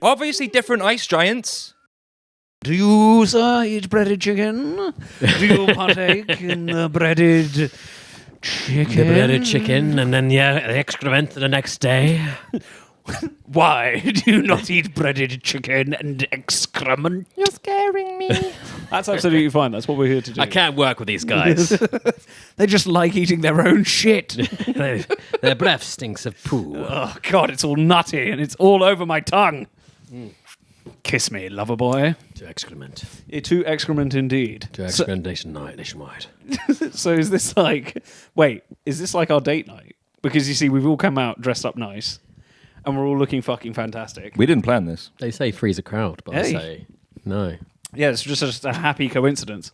Obviously different ice giants. Do you, sir, eat breaded chicken? Do you partake in the breaded chicken? The breaded chicken, and then, the excrement the next day. Why do you not eat breaded chicken and excrement? You're scaring me. That's absolutely fine. That's what we're here to do. I can't work with these guys. They just like eating their own shit. Their breath stinks of poo. Oh, God, it's all nutty and it's all over my tongue. Kiss me, lover boy. To excrement. To excrement indeed. To excrement nationwide. So is this like... Wait, is this like our date night? Because you see, we've all come out dressed up nice. And we're all looking fucking fantastic. We didn't plan this. They say freeze a crowd, but I say no. Yeah, it's just a happy coincidence.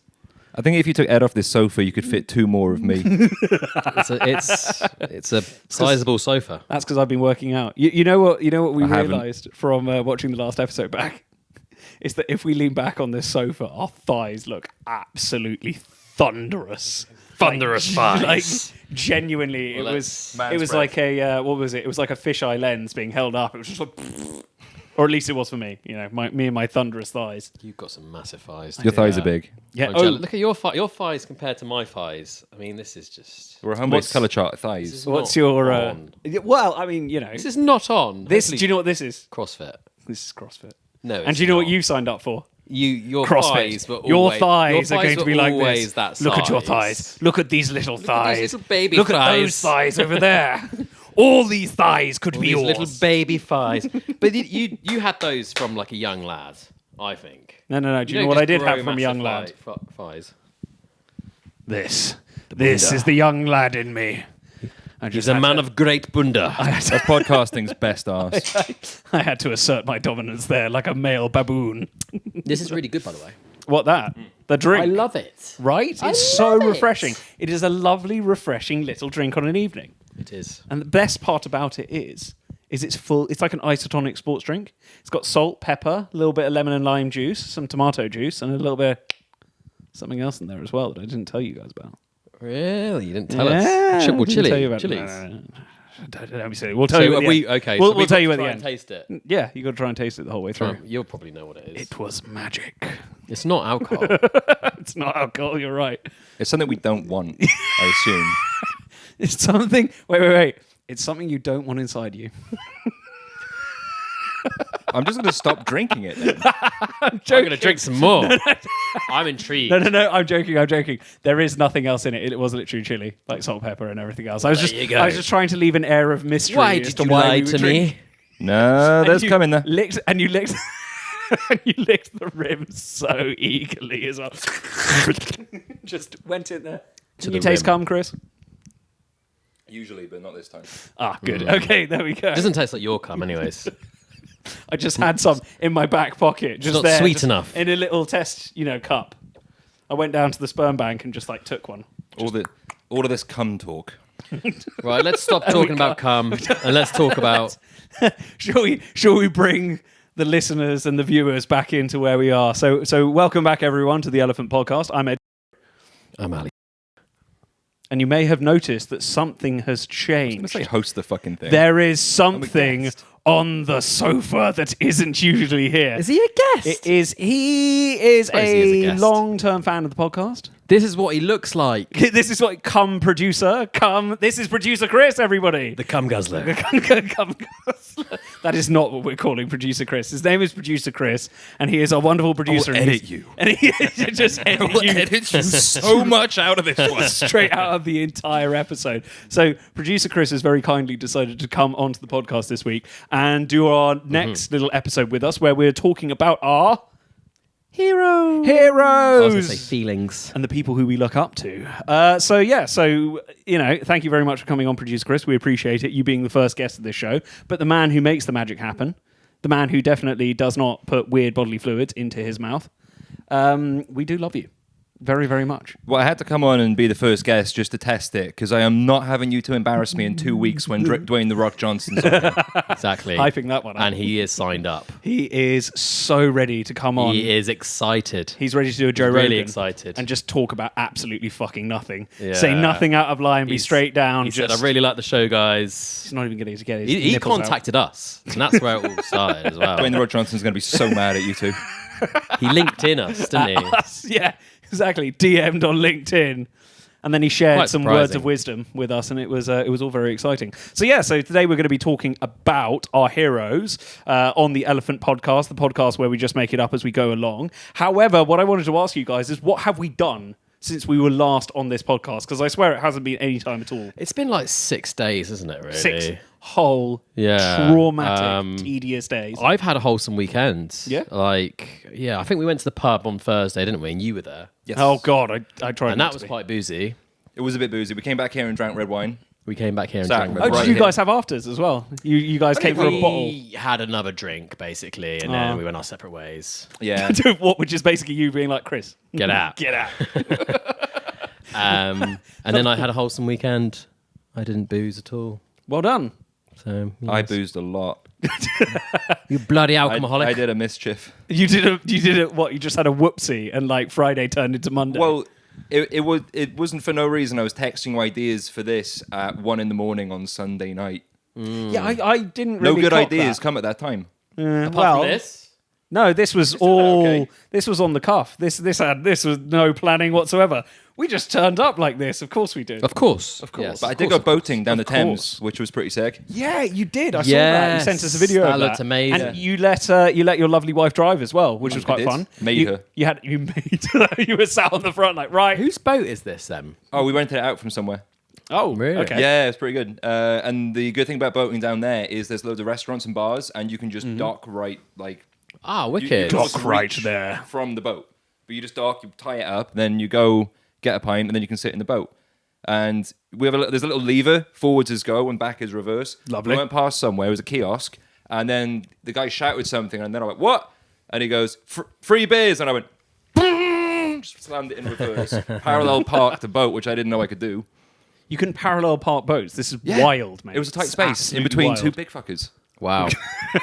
I think if you took Ed off this sofa, you could fit 2 more of me. It's a sizable sofa. That's because I've been working out. You know what we I haven't. realised from watching the last episode back? Is that if we lean back on this sofa, our thighs look absolutely thunderous. Thunderous Like thighs. genuinely, Well, it was like a what was it? It was like a fisheye lens being held up. It was just like, or at least it was for me. You know, me and my thunderous thighs. You've got some massive thighs. Your thighs are big. Yeah. I'm Oh, jealous. Look at your thighs compared to my thighs. I mean, this is just. We're a home-based colour chart thighs. what's not your? on. Well, I mean, you know, This is not on. this. Do Hopefully you know what this is? CrossFit. This is CrossFit. No. And do you know what you signed up for? Your CrossFit. thighs were Your always, thighs your are going to be like always this. That size. Look at your thighs. Look at these little thighs. these little baby Look at thighs. those thighs over there. All these thighs could All be these yours. little baby thighs. But you had those from like a young lad, I think. No. Do you know don't what I just did grow have from a young lad? massive thighs. This is the young lad in me. He's a man of great bunda. That's podcasting's best arse. I had to assert my dominance there like a male baboon. This is really good, by the way. What that? The drink. I love it. Right? I It's so love it. refreshing. It is a lovely, refreshing little drink on an evening. It is. And the best part about it is it's full. It's like an isotonic sports drink. It's got salt, pepper, a little bit of lemon and lime juice, some tomato juice, and a little bit of something else in there as well that I didn't tell you guys about. Really? You didn't tell Yeah, us? I Well, didn't tell you chili. about Chilies. No. Don't be silly. We'll tell you. At the end. Okay. We'll so we've tell got you to at the try end. and taste it. Yeah, you got to try and taste it the whole way through. You'll probably know what it is. It was magic. It's not alcohol. It's not alcohol. You're right. It's something we don't want, I assume. It's something. Wait. It's something you don't want inside you. I'm just going to stop drinking it then. I'm going to drink some more. I'm intrigued. No. I'm joking. There is nothing else in it. It was literally chili, like salt, pepper, and everything else. I was you go. just trying to leave an air of mystery. Why as did to you why lie we would to drink. me? No, there's coming there. You licked, and you licked the rim so eagerly as well. Just went in there. Can the you taste rim. cum, Chris? Usually, but not this time. Ah, good. Okay, there we go. It doesn't taste like your cum, anyways. I just had some in my back pocket, just not there, sweet just enough. in a little test, cup. I went down to the sperm bank and just took one. All of this cum talk. Right, let's stop talking about cum and let's talk about. Shall we bring the listeners and the viewers back into where we are? So welcome back everyone to the Elephant Podcast. I'm Ed, I'm Ali. and you may have noticed that something has I'm changed. going to say host the fucking thing. There is something guest. on the sofa that isn't usually here. Is he a guest? It is. He is Suppose he is a a guest. long-term fan of the podcast. This is what he looks like. This is what producer. This is producer Chris. Everybody. The cum guzzler. That is not what we're calling producer Chris. His name is producer Chris, and he is a wonderful producer. will and edit he's- you. and he just edit you edit so much out of this one. straight out of the entire episode. So producer Chris has very kindly decided to come onto the podcast this week and do our next little episode with us, where we're talking about our Hero. heroes. I was going to say feelings. And the people who we look up to. So thank you very much for coming on, producer Chris. We appreciate it, you being the first guest of this show. But the man who makes the magic happen, the man who definitely does not put weird bodily fluids into his mouth, we do love you. very, very much. Well, I had to come on and be the first guest just to test it because I am not having you to embarrass me in 2 weeks when Dwayne The Rock Johnson's on here. Exactly. Hyping that one up. And he is signed up. He is so ready to come on. He is excited. He's ready to do a Joe really Rogan. excited. And just talk about absolutely fucking nothing. Yeah. Say nothing out of line, be straight down. He said, just, I really like the show, guys. He's not even going to get his He nipples out. contacted us, and that's where it all started as well. Dwayne The Rock Johnson's going to be so mad at you two. He linked in us, didn't he? Yeah, exactly. DM'd on LinkedIn. And then he shared Quite some surprising. words of wisdom with us, and it was all very exciting. So so today we're going to be talking about our heroes on the Elephant Podcast, the podcast where we just make it up as we go along. However, what I wanted to ask you guys is, what have we done since we were last on this podcast? Because I swear it hasn't been any time at all. It's been like 6 days, isn't it, really? 6 whole Yeah. traumatic, tedious days. I've had a wholesome weekend. Yeah? I think we went to the pub on Thursday, didn't we? And you were there. Yes. Oh God, I tried. And not that was to be. quite boozy. It was a bit boozy. We came back here and drank red wine. We came back here and Zach, drank oh, Oh, red did right you here. guys have afters as well? You guys came for a bottle. We had another drink, basically, and then we went our separate ways. Yeah. Which is basically you being like, Chris, Get out. get out. And then I had a wholesome weekend. I didn't booze at all. Well done. So yes. I boozed a lot. You bloody I alcoholic. did a mischief. You did it. What? You just had a whoopsie, and like Friday turned into Monday. Well, it wasn't for no reason. I was texting you ideas for this at 1 a.m. on Sunday night. yeah, I didn't No really. good clock ideas that. come at that time. Apart well, from this. no, this was all. okay? This was on the cuff. This was no planning whatsoever. We just turned up like this. Of course we did. Of course. Of course. Yes. But I did go boating down the Of Thames, course. which was pretty sick. Yeah, you did. I saw that. You Yes, sent us a video that of looked that. amazing. And you let your lovely wife drive as well, which was quite did. fun. Made her. You made her. You were sat on the front like right. Whose boat is this then? Oh, we rented it out from somewhere. Oh, Really? Okay. Yeah, it's pretty good. And the good thing about boating down there is there's loads of restaurants and bars, and you can just dock right, like Ah, you wicked. can just Dock right reach there. from the boat. But you just dock, you tie it up, then you go get a pint, and then you can sit in the boat. And we have there's a little lever. Forwards is go, and back is reverse. Lovely. We went past somewhere. It was a kiosk, and then the guy shouted something, and then I went, "What?" And he goes, "Free beers," and I went, "Boom!" Just slammed it in reverse. Parallel parked the boat, which I didn't know I could do. You can parallel park boats. This is Yeah. wild, mate. It was a tight It's space in absolutely between wild. two big fuckers. Wow.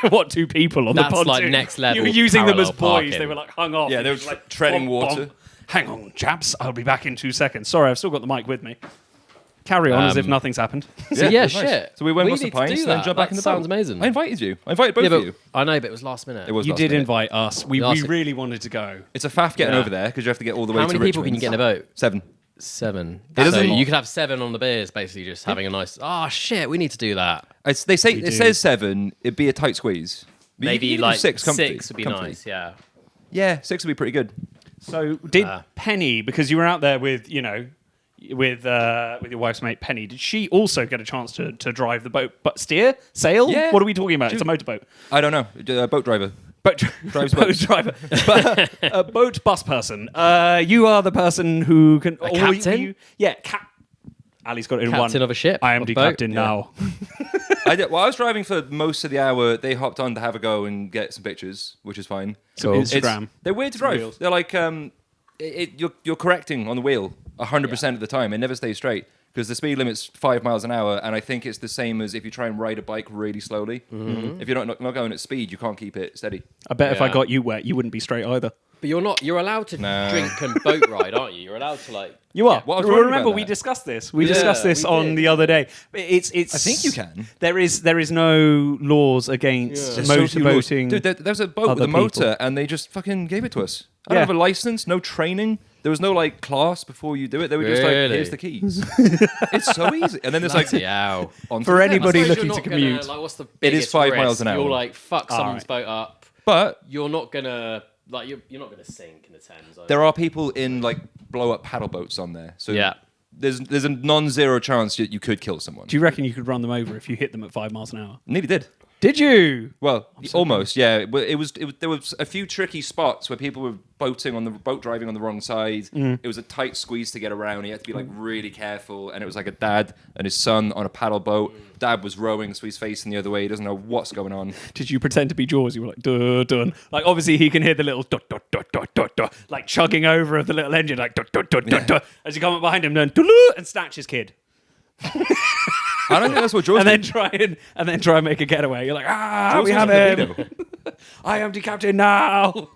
What, 2 people on That's the pontoon? like next level You were using them as parallel boys. parking. They were like hung off. Yeah, and they were just, like treading bonk, water. bonk. Hang on, chaps. I'll be back in 2 seconds. Sorry, I've still got the mic with me. Carry on as if nothing's happened. So it yeah, was nice. shit. So we went with need some to pints do and then that. jumped back That in the sounds boat. amazing. I invited you. I invited both Yeah, of but you. I know, but it was last minute. It was You last did minute. invite us. We Last- really wanted to go. It's a faff getting Yeah. over there because you have to get all the way How to many people can you Richmond. get in a boat? 7. 7. It So doesn't- you could have 7 on the beers, basically, just having a nice. Oh shit, we need to do that. They say We it do. says 7. It'd be a tight squeeze. But you Maybe can do like 6 comfy, 6 would be comfy. nice. Yeah. Yeah, 6 would be pretty good. So did Penny, because you were out there with with your wife's mate Penny, did she also get a chance to drive the boat? But steer, sail? Yeah. What are we talking about? It's a motorboat. I don't know. Boat driver. Boat, Drives boat boats. driver, but, a boat bus person. You are the person who can. or captain? Yeah, Ali's got it in one. Captain of a ship, I am of the boat, captain yeah. now. I was driving for most of the hour. They hopped on to have a go and get some pictures, which is fine. Some Cool. Instagram. They're weird to drive. reels. They're like you're correcting on the wheel 100% of the time. It never stays straight because the speed limit's 5 miles an hour, and I think it's the same as if you try and ride a bike really slowly. If you're not going at speed, you can't keep it steady. I bet if I Yeah. got you wet, you wouldn't be straight either. But you're allowed to No. drink and boat ride, aren't you? You're allowed to like. You are. well, I was wondering Remember, about we that. discussed this. We Yeah, discussed this we on did. the other day. It's. I think you can. There is no laws against There's so few laws. motorboating. Dude, there's a boat with other a motor, people. and they just fucking gave it to us. I Yeah. don't have a license, no training. There was no like class before you do it. They were just like, Really? here's the keys. It's so easy. And then there's like, Yeah. on to For the anybody Thames. looking to commute. Like, what's the It is biggest 5 risk? miles an hour. You'll like fuck All someone's right. boat up. But You're not gonna like you're not gonna sink in the Thames. there are people in like blow up paddle boats on there. So Yeah. there's a non-zero chance that you could kill someone. Do you reckon you could run them over if you hit them at 5 miles an hour? Nearly did. Did you? Well, almost, yeah. But it was there was a few tricky spots where people were boat driving on the wrong side. It was a tight squeeze to get around. He had to be like really careful, and it was like a dad and his son on a paddle boat. Dad was rowing, so he's facing the other way. He doesn't know what's going on. Did you pretend to be Jaws? You were like, duh, done. Like, obviously, he can hear the little dot, dot, dot, dot, dot, duh, like chugging over of the little engine, like duh, duh, duh, duh, duh, as you come up behind him, then doo-doo, and snatch his kid. I don't think that's what Jaws And then did. try and make a getaway. You're like, Jaws we have wasn't him. the pedo. I am the captain now.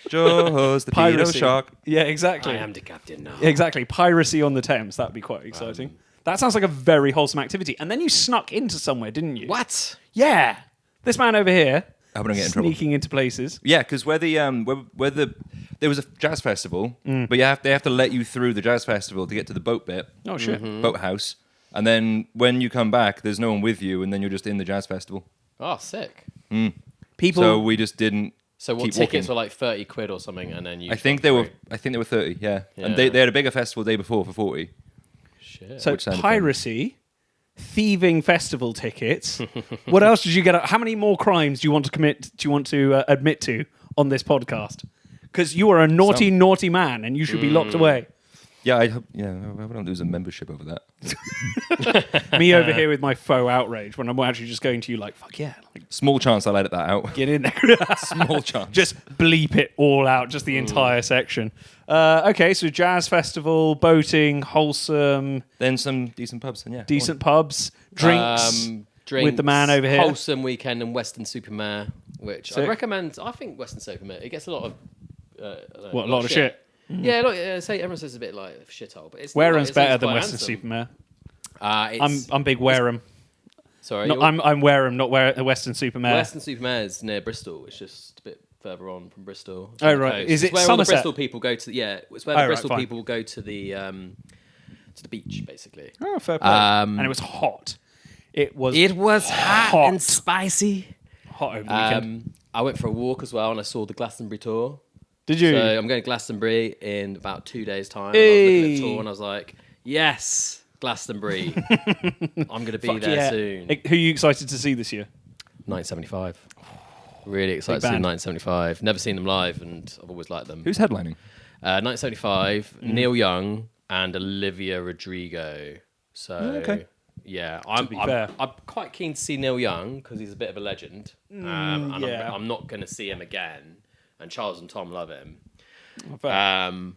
Jaws, the pedo Piracy. shark. Yeah, exactly. I am the captain now. Exactly. Piracy on the Thames. That'd be quite exciting. That sounds like a very wholesome activity. And then you snuck into somewhere, didn't you? What? Yeah. This man over here, I'm gonna get in trouble. sneaking into places. Yeah, because where there was a jazz festival, but they have to let you through the jazz festival to get to the boat bit, Oh, shit. boathouse, and then when you come back, there's no one with you, and then you're just in the jazz festival. Oh, sick. People. So we just didn't. So what keep tickets walking. were like 30 quid or something, and then you. I think they were 30. Yeah, and Yeah. they had a bigger festival the day before for 40. Shit. So which sounded piracy, thieving festival tickets. What else did you get? How many more crimes do you want to commit? Do you want to admit to on this podcast? Because you are a naughty, naughty man, and you should be locked away. Yeah, I hope don't lose a membership over that. Me over here with my faux outrage when I'm actually just going to you like, fuck yeah, like, Small chance I'll edit that out. get in there. Small chance. Just bleep it all out, just the entire section. Okay, so jazz festival, boating, wholesome, Then some decent pubs, and yeah, decent pubs, drinks. with the man over here. Wholesome weekend in Western Supermare, which Sick. I recommend. I think Western Supermare, it gets a lot of. I don't know, What, a lot of shit? Yeah, look, say everyone says it's a bit like a shithole, but it's Warehams it's better than quite Western handsome. Supermare. I'm big Wareham. Sorry, No, you're- I'm Wareham, not Western Supermare. Western Supermare is near Bristol. It's just a bit further on from Bristol. It's Oh, on the right. coast. Is It's it where all the Somerset? Bristol people go to? Yeah, it's where Oh, the right, Bristol fine. people go to the beach, basically. Oh, fair play. And it was hot. It was hot and spicy. hot over the weekend. I went for a walk as well, and I saw the Glastonbury tour. Did you? So I'm going to Glastonbury in about 2 days' time. Hey. And I was looking at the tour, and I was like, "Yes, Glastonbury! I'm going to be Fuck there yeah. soon." Who are you excited to see this year? 1975. Really excited to see band. 1975. Never seen them live, and I've always liked them. Who's headlining? 1975, Neil Young and Olivia Rodrigo. So, okay. yeah, be fair. I'm quite keen to see Neil Young because he's a bit of a legend. And yeah. I'm not going to see him again. And Charles and Tom love him. Fair. I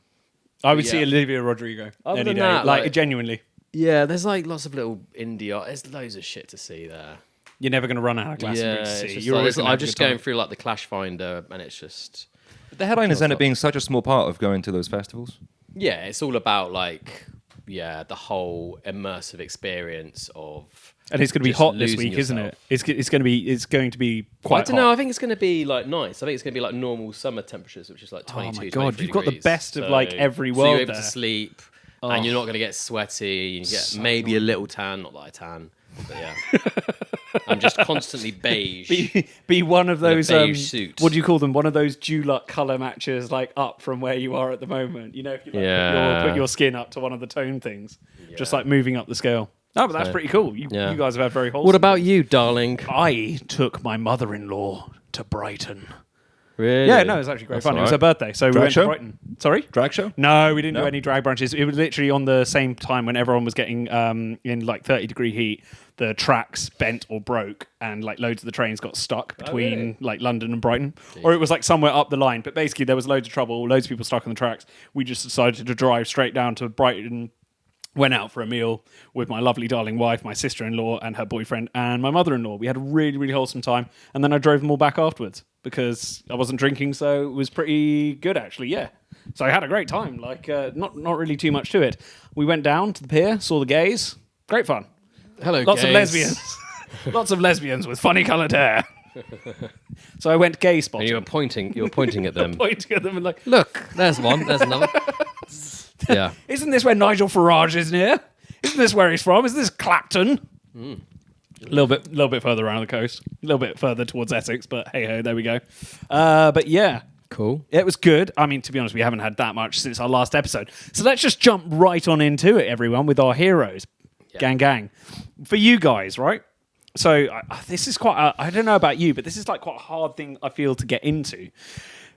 I would see Olivia Rodrigo Other any than day. that, like genuinely. Yeah, there's like lots of little indie art. There's loads of shit to see there. You're never going to run out of Glastonbury Yeah, to it's see. just You're like- always gonna I'm have a just good time. going through like the Clash Finder, and it's just The headliners end up being such a small part of going to those festivals. yeah, it's all about like the whole immersive experience of. And it's going to be just hot this losing week, isn't it? yourself. It's going to be quite I don't know. hot. I think it's going to be like nice. I think it's going to be like normal summer temperatures, which is like 22. Oh my God, 23 you've got the degrees. best of, like, every So world you're able there. to sleep, and you're not going to get sweaty. You get maybe a little tan. Not that I tan, but yeah. I'm just constantly beige. Be one of those beige suit. what do you call them? One of those dewluck color matches, like up from where you are at the moment. You know, if you like, Yeah. put your skin up to one of the tone things, just like moving up the scale. No, but that's pretty cool. You guys have had very wholesome. What about you, darling? I took my mother-in-law to Brighton. Really? Yeah, no, it was actually great fun. It was her birthday, so we Drag went show? to Brighton. Sorry? Drag show? No, we didn't do No? any drag brunches. It was literally on the same time when everyone was getting in like 30-degree heat. The tracks bent or broke, and like loads of the trains got stuck between really? like London and Brighton, or it was like somewhere up the line. But basically, there was loads of trouble, loads of people stuck on the tracks. We just decided to drive straight down to Brighton. Went out for a meal with my lovely darling wife, my sister-in-law, and her boyfriend, and my mother-in-law. We had a really, really wholesome time, and then I drove them all back afterwards because I wasn't drinking, so it was pretty good actually. Yeah, so I had a great time. Like not really too much to it. We went down to the pier, saw the gays. Great fun. Hello, Lots of gays. lesbians. Lots of lesbians with funny coloured hair. So I went gay And spotting. you were pointing at them. Pointing at them and like, Look, there's one. There's another. Yeah. isn't this where Nigel Farage is near? Isn't this where he's from? Is this Clapton? A little bit further around the coast, a little bit further towards Essex, but hey ho, there we go. But yeah, Cool. it was good. I mean, to be honest, we haven't had that much since our last episode. So let's just jump right on into it, everyone, with our heroes. Yeah. Gang. For you guys, right? So this is quite, I don't know about you, but this is like quite a hard thing I feel to get into.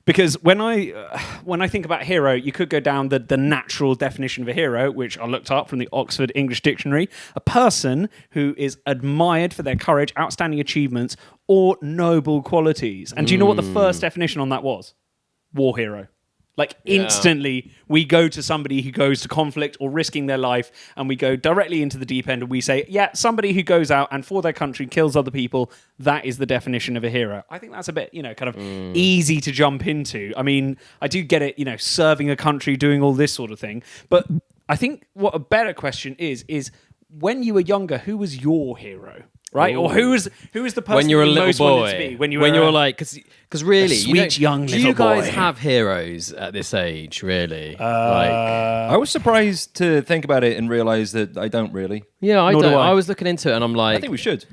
Because when I think about hero, you could go down the natural definition of a hero, which I looked up from the Oxford English Dictionary, a person who is admired for their courage, outstanding achievements, or noble qualities. And do you know what the first definition on that was? War hero. Like instantly, we go to somebody who goes to conflict or risking their life, and we go directly into the deep end, and we say, yeah, somebody who goes out and for their country kills other people, that is the definition of a hero. I think that's a bit, kind of easy to jump into. I mean, I do get it, serving a country, doing all this sort of thing. But I think what a better question is when you were younger, who was your hero? Right, or who was the person when you were a you little most boy, wanted to be? When you were like, because really, sweet young do you little guys boy. have heroes at this age? Really, I was surprised to think about it and realize that I don't really. yeah, I Nor do don't. I. I was looking into it, and I'm like, I think we should.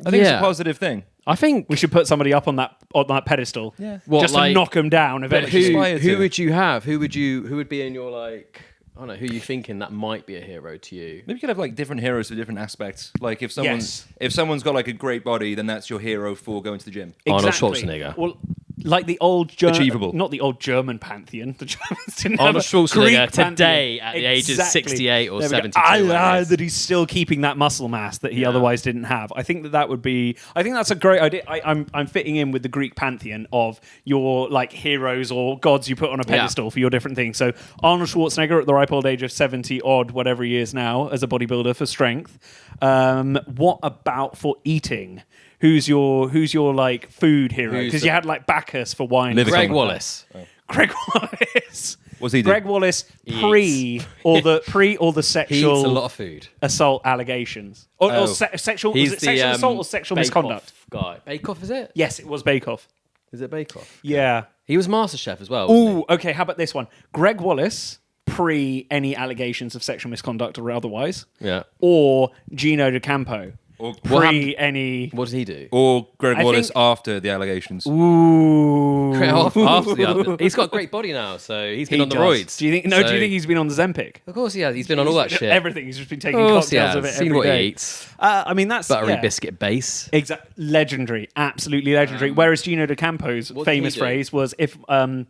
I think it's a Yeah. positive thing. I think we should put somebody up on that pedestal, What, just to like- knock them down But eventually. aspire who to. would you have? Who would be in your like? I don't know. Who you thinking that might be a hero to you? Maybe you could have like different heroes for different aspects. Like if Yes. someone's got like a great body, then that's your hero for going to the gym. Arnold Schwarzenegger. Well, like the old German, Achievable. not the old German pantheon. The Germans didn't Arnold have a Schwarzenegger Greek today pantheon. at the age of 68 or There we go. 72, I whatever it love is. that he's still keeping that muscle mass that he otherwise didn't have. I think that would be. I think that's a great idea. I'm fitting in with the Greek pantheon of your like heroes or gods you put on a pedestal for your different things. So Arnold Schwarzenegger at the ripe old age of 70 odd, whatever he is now, as a bodybuilder for strength. What about for eating? Who's your like food hero? Who's Because the- you had like Bacchus for wine. Liver Greg Song. Wallace. Greg Wallace. What's he do? Greg Wallace He pre or the He eats a sexual lot of food. assault allegations or Oh. sexual. He's Was it sexual the assault or sexual Bake misconduct? Off guy. Bake Off, is it? Yes, it was Bake Off. Is it Bake Off? Yeah. He was MasterChef as well. Wasn't Ooh, okay. How about this one? Greg Wallace pre any allegations of sexual misconduct or otherwise, he? Yeah. or Gino D'Acampo Or, pre any. What does he do? or Greg I Wallace think- after the allegations. Ooh. After the other. He's got a great body now, so he's been He on the does. roids. Do you think? No. Do So- you think he's been on the Zempic? Of course he has. He's been on all that shit. Everything. He's just been taking Of course he cocktails has. of it Seen every what day. he eats. I mean, that's Buttery yeah. biscuit base. Legendary, absolutely legendary. Whereas Gino D'Acampo's what did he famous do? phrase was if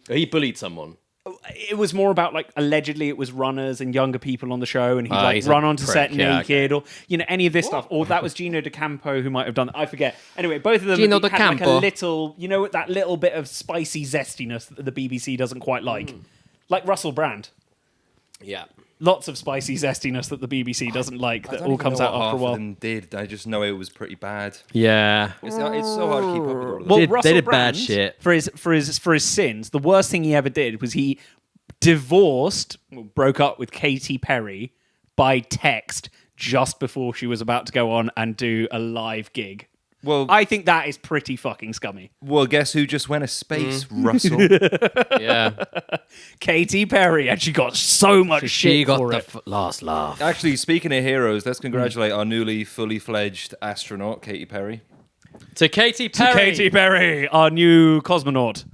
He bullied someone. it was more about like allegedly it was runners and younger people on the show, and he'd Ah, like he's a run onto prick, set yeah, naked or any of this stuff. Or that was Gino D'Acampo who might have done that. I forget. Anyway, both of them Gino had like a D'Acampo. little, that little bit of spicy zestiness that the BBC doesn't quite like, like Russell Brand. Yeah. Lots of spicy zestiness that the BBC doesn't like that all comes out after a while. Them did. I just know it was pretty bad. Yeah. It's so hard to keep up with all of that. Well, They Russell did Brand, bad shit. for his sins. The worst thing he ever did was he broke up with Katy Perry by text just before she was about to go on and do a live gig. Well, I think that is pretty fucking scummy. well, guess who just went to space? Russell. Yeah. Katy Perry, and she got so much She shit got for the it. last laugh. Actually, speaking of heroes, let's congratulate our newly fully fledged astronaut, Katy Perry. To Katy Perry. Katy Perry, our new cosmonaut.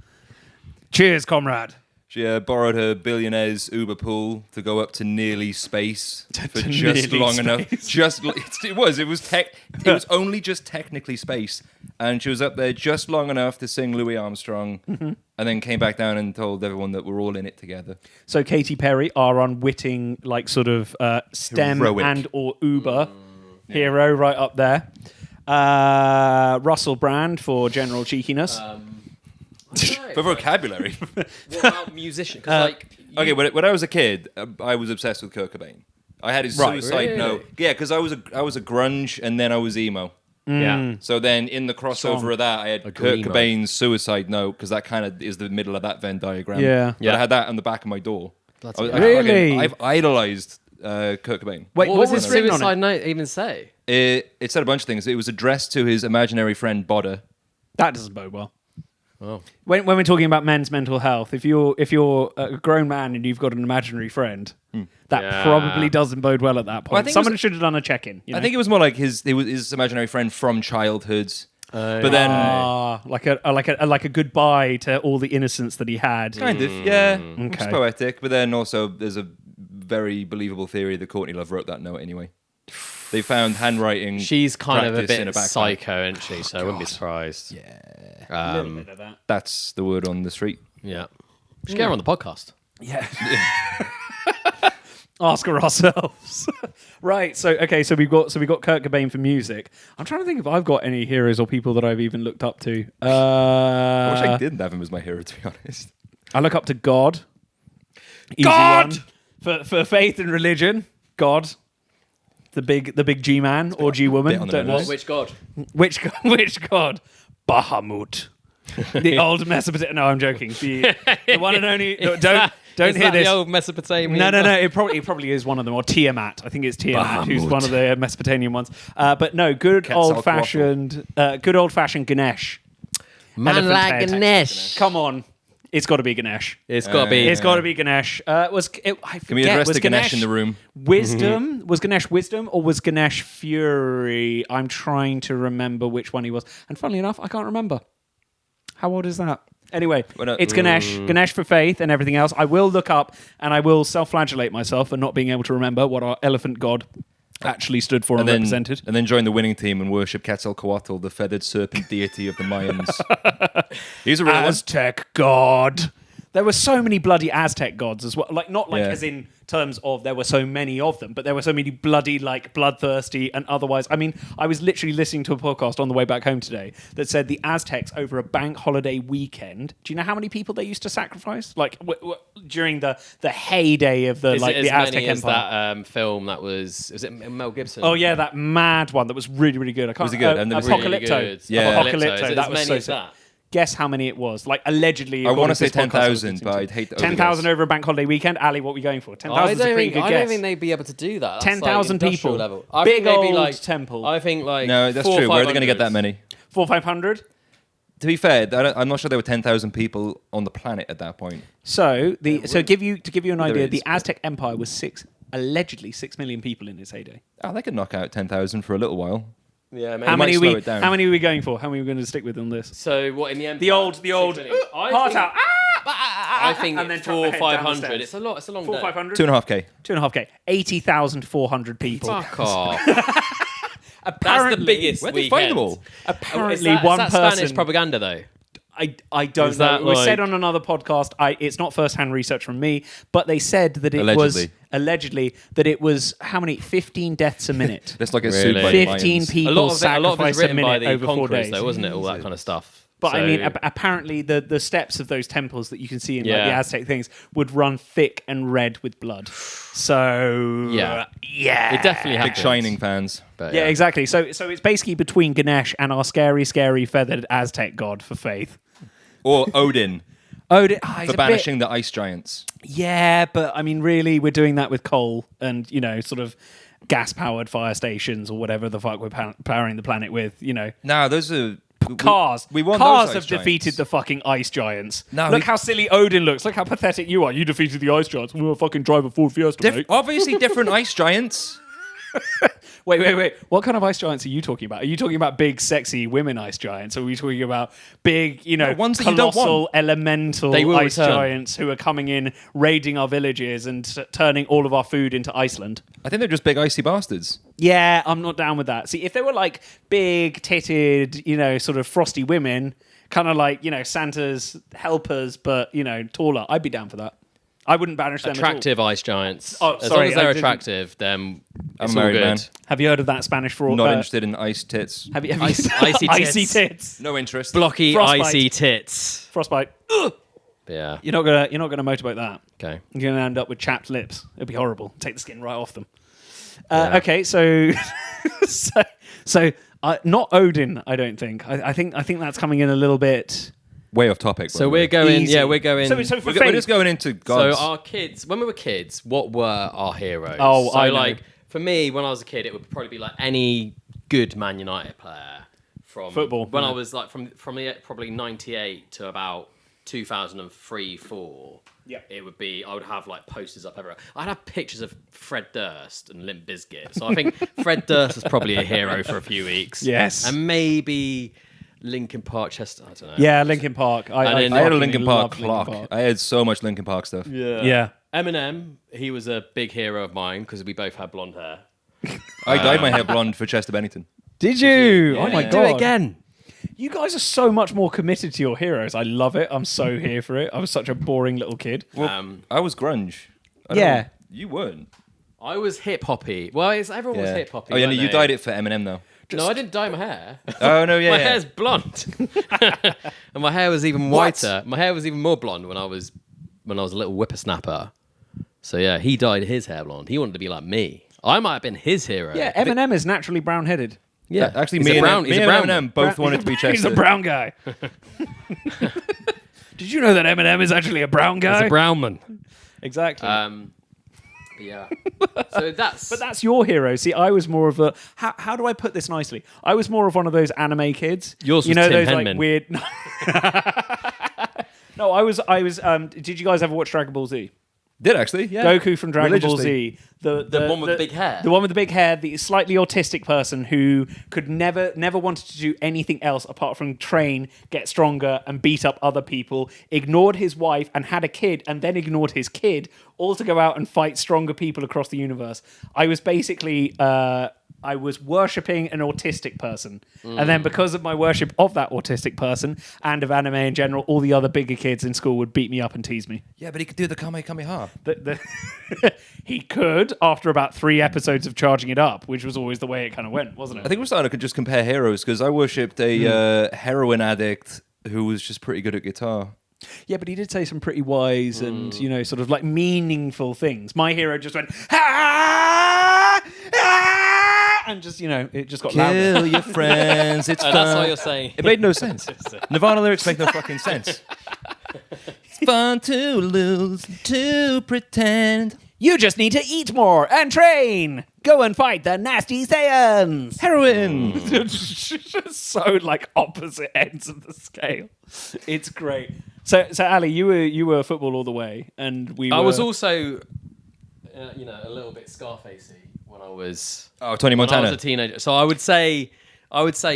Cheers, comrade. She borrowed her billionaire's Uber pool to go up to nearly space for To just nearly long enough. space. It was only just technically space, and she was up there just long enough to sing Louis Armstrong, and then came back down and told everyone that we're all in it together. So Katy Perry, our unwitting, like sort of STEM Heroic. and or Uber hero, right up there. Russell Brand for general cheekiness. For vocabulary. What about musician? Because Okay, when I was a kid, I was obsessed with Kurt Cobain. I had his Right. suicide Really? note. Yeah, because I was a grunge, and then I was emo. yeah. So then in the crossover Song. of that, I had Kurt Grimo. Cobain's suicide note, because that kind of is the middle of that Venn diagram. Yeah. But Yeah. I had that on the back of my door. Bloody I was- hell. Really? I've idolized Kurt Cobain. Wait, What was his written on suicide it? note even say? It said a bunch of things. It was addressed to his imaginary friend Bodder. That doesn't bode well. Oh. When we're talking about men's mental health, if you're a grown man and you've got an imaginary friend, that Yeah. probably doesn't bode well at that Well, I point. think it Someone was- should have done a check-in. I think it was more like his imaginary friend from childhood. Oh, But then like a goodbye to all the innocence that he had. kind of, yeah, it's Okay. poetic. But then also there's a very believable theory that Courtney Love wrote that note anyway. They found handwriting. she's kind of a practice in bit backpack. psycho, isn't she? So I wouldn't be surprised. Yeah, A little bit of that. that's the word on the street. Yeah. We should get her on the podcast. Yeah. Ask her ourselves. Right. So we got Kurt Cobain for music. I'm trying to think if I've got any heroes or people that I've even looked up to. I wish I didn't have him as my hero, to be honest. I look up to God. Easy God! one. For faith and religion, God. The big G man or G woman. bit on the Don't know. nose. Which god? Which God? Bahamut. The old Mesopotamian. No, I'm joking. The one and only. No, don't Is hear that this. the old Mesopotamian? No. It probably is one of them, or Tiamat. I think it's Tiamat, who's Bahamut. one of the Mesopotamian ones. But no, good old fashioned Ganesh. Man Elephant like head. Ganesh. Come on, it's got to be Ganesh. It's got to be. It's got to be Ganesh. I forget. Can we address was the Ganesh in the room? Wisdom? Was Ganesh wisdom or was Ganesh fury? I'm trying to remember which one he was. And funnily enough, I can't remember. How old is that? Anyway, it's Ganesh. Ganesh for faith and everything else. I will look up and I will self-flagellate myself for not being able to remember what our elephant god actually stood for and represented. And then join the winning team and worship Quetzalcoatl, the feathered serpent deity of the Mayans. He's a real one. Aztec god. There were so many bloody Aztec gods as well. Not Yeah. as in terms of there were so many of them, but there were so many bloody, bloodthirsty and otherwise. I mean, I was literally listening to a podcast on the way back home today that said the Aztecs over a bank holiday weekend. Do you know how many people they used to sacrifice? During the heyday of the Is it the as Aztec many as Empire. that film that was it Mel Gibson? Oh yeah, that mad one that was really, really good. I can't. Was it good? And there was- Apocalypto. Really good. Yeah. Apocalypto. Is it That as was many so as sick. that? Guess how many it was? Allegedly. I want to according say this podcast I was 10,000, listening but to. I'd hate to 10,000 overguess. over a bank holiday weekend. Ali, what are we going for? 10,000 is a pretty good I guess. don't think they'd be able to do that. That's 10,000 like industrial people. Level. I Big think they'd be old like temple. I think like No, that's 400 true. or Where are they going to get that 500? many? 400-500? To be fair, I'm not sure there were 10,000 people on the planet at that point. So to give you an idea, is, the but- Aztec Empire was allegedly 6 million people in its heyday. Oh, they could knock out 10,000 for a little while. Yeah, maybe. How might many slow it down. How many are we going for? How many are we going to stick with on this? So what in the Empire? The old 6 million. heart out. I think And then drop the head down the 400-500. stairs. It's a lot. It's a long 4 day. 500? 2.5K. 2.5K. 80,400 people. Fuck off. Apparently, That's the biggest Where'd they weekend. find them all? Apparently, Is that one Spanish person. propaganda though? I don't Is know. that It was like- said on another podcast. It's not first-hand research from me, but they said that it was allegedly that it was how many 15 deaths a minute. Let's not get Really? sued by the 15 Mayans. people A lot of it sacrificed was a written by minute the over 4 conquerors, days. though, wasn't it? All that kind of stuff. But I So- mean, apparently the steps of those temples that you can see in Yeah. the Aztec things would run thick and red with blood. So Yeah. yeah, it definitely Big happened. Shining fans. But, yeah, exactly. So it's basically between Ganesh and our scary feathered Aztec god for faith. Or Odin Odin, for banishing the ice giants. Yeah, but I mean, really, we're doing that with coal and, sort of gas-powered fire stations or whatever the fuck we're powering the planet with, Nah, those are... Cars. We won Cars those have ice defeated giants. the fucking ice giants. No, Look how silly Odin looks. Look how pathetic you are. You defeated the ice giants. We'll fucking drive a Ford Fiesta, mate. Obviously different ice giants. Wait. What kind of ice giants are you talking about? Are you talking about big, sexy women ice giants? Or are we talking about big, ones that you don't colossal, want. elemental They will ice return. giants who are coming in, raiding our villages and turning all of our food into Iceland? I think they're just big icy bastards. Yeah, I'm not down with that. See, if they were like big, titted, sort of frosty women, kind of like, Santa's helpers, but, taller, I'd be down for that. I wouldn't banish them Attractive ice giants. Oh, as sorry, long as I they're didn't- attractive, then I'm it's a married all good. man. at all. Have you heard of that Spanish for Not interested in ice tits. Have you Icy icy tits. tits? No interest. Blocky, Frostbite. icy tits. Frostbite. Yeah. You're not gonna motorboat that. Okay. You're gonna end up with chapped lips. It'd be horrible. Take the skin right off them. Yeah. Okay, so not Odin. I don't think. I think that's coming in a little bit. Way off topic. So we're going. Easy. Yeah, we're going. So for We're faith, just going into So gods. our kids, when we were kids, what were our heroes? Oh, so I know. like for me, when I was a kid, it would probably be like any good Man United player from Football, When yeah. I was like from the probably 98 to about 2003-4. Yeah. It would be. I would have like posters up everywhere. I'd have pictures of Fred Durst and Limp Bizkit. So I think Fred Durst was probably a hero for a few weeks. Yes. And maybe Linkin Park, Chester. I don't know. Yeah, Linkin Park. And then- I had a fucking Linkin Park love Linkin clock. Park. I had so much Linkin Park stuff. Yeah. Eminem, he was a big hero of mine because we both had blonde hair. I dyed my hair blonde for Chester Bennington. Did you? Oh my Do god. it again. You guys are so much more committed to your heroes. I love it. I'm so here for it. I was such a boring little kid. I was grunge. I don't Yeah. know. You weren't. I was hip hoppy. Well, everyone was hip hoppy. Oh, yeah, no, weren't you they? dyed it for Eminem, though. No, I didn't dye my hair. Oh, no, yeah. my yeah. hair's blonde, and my hair was even whiter. My hair was even more blonde when I was when I was a little whippersnapper. So yeah, he dyed his hair blonde. He wanted to be like me. I might have been his hero. Yeah, Eminem is naturally brown-headed. Yeah. Actually, He's me a brown- he's a and brown Eminem both wanted to be Chester. He's a brown guy. Did you know that Eminem is actually a brown guy? He's a brown man. Exactly. Yeah. So that's. But that's your hero. See, I was more of a. How do I put this nicely? I was more of one of those anime kids. Yours you was know, Tim those Henman. like weird. No, I was. Did you guys ever watch Dragon Ball Z? Did actually, yeah. Goku from Dragon Ball Religiously. Z, the one with the big hair? the one with the big hair, the slightly autistic person who could never wanted to do anything else apart from train, get stronger, and beat up other people. Ignored his wife and had a kid, and then ignored his kid, all to go out and fight stronger people across the universe. I was basically. I was worshipping an autistic person. And then because of my worship of that autistic person and of anime in general, all the other bigger kids in school would beat me up and tease me. Yeah, but he could do the Kamehameha. He could after about 3 episodes of charging it up, which was always the way it kind of went, wasn't it? I think we're starting to just compare heroes because I worshipped a heroin addict who was just pretty good at guitar. Yeah, but he did say some pretty wise and, sort of like meaningful things. My hero just went, ah, ah, and just, it just got louder. Kill your friends, it's fun. That's what you're saying. It made no sense. Nirvana lyrics make no fucking sense. It's fun to lose, to pretend. You just need to eat more and train. Go and fight the nasty Saiyans. Heroin. Just so like opposite ends of the scale. It's great. So Ali, you were football all the way, and I was also, a little bit Scarfacey when I was. Oh, Tony When I Montana. was a teenager. So I would say,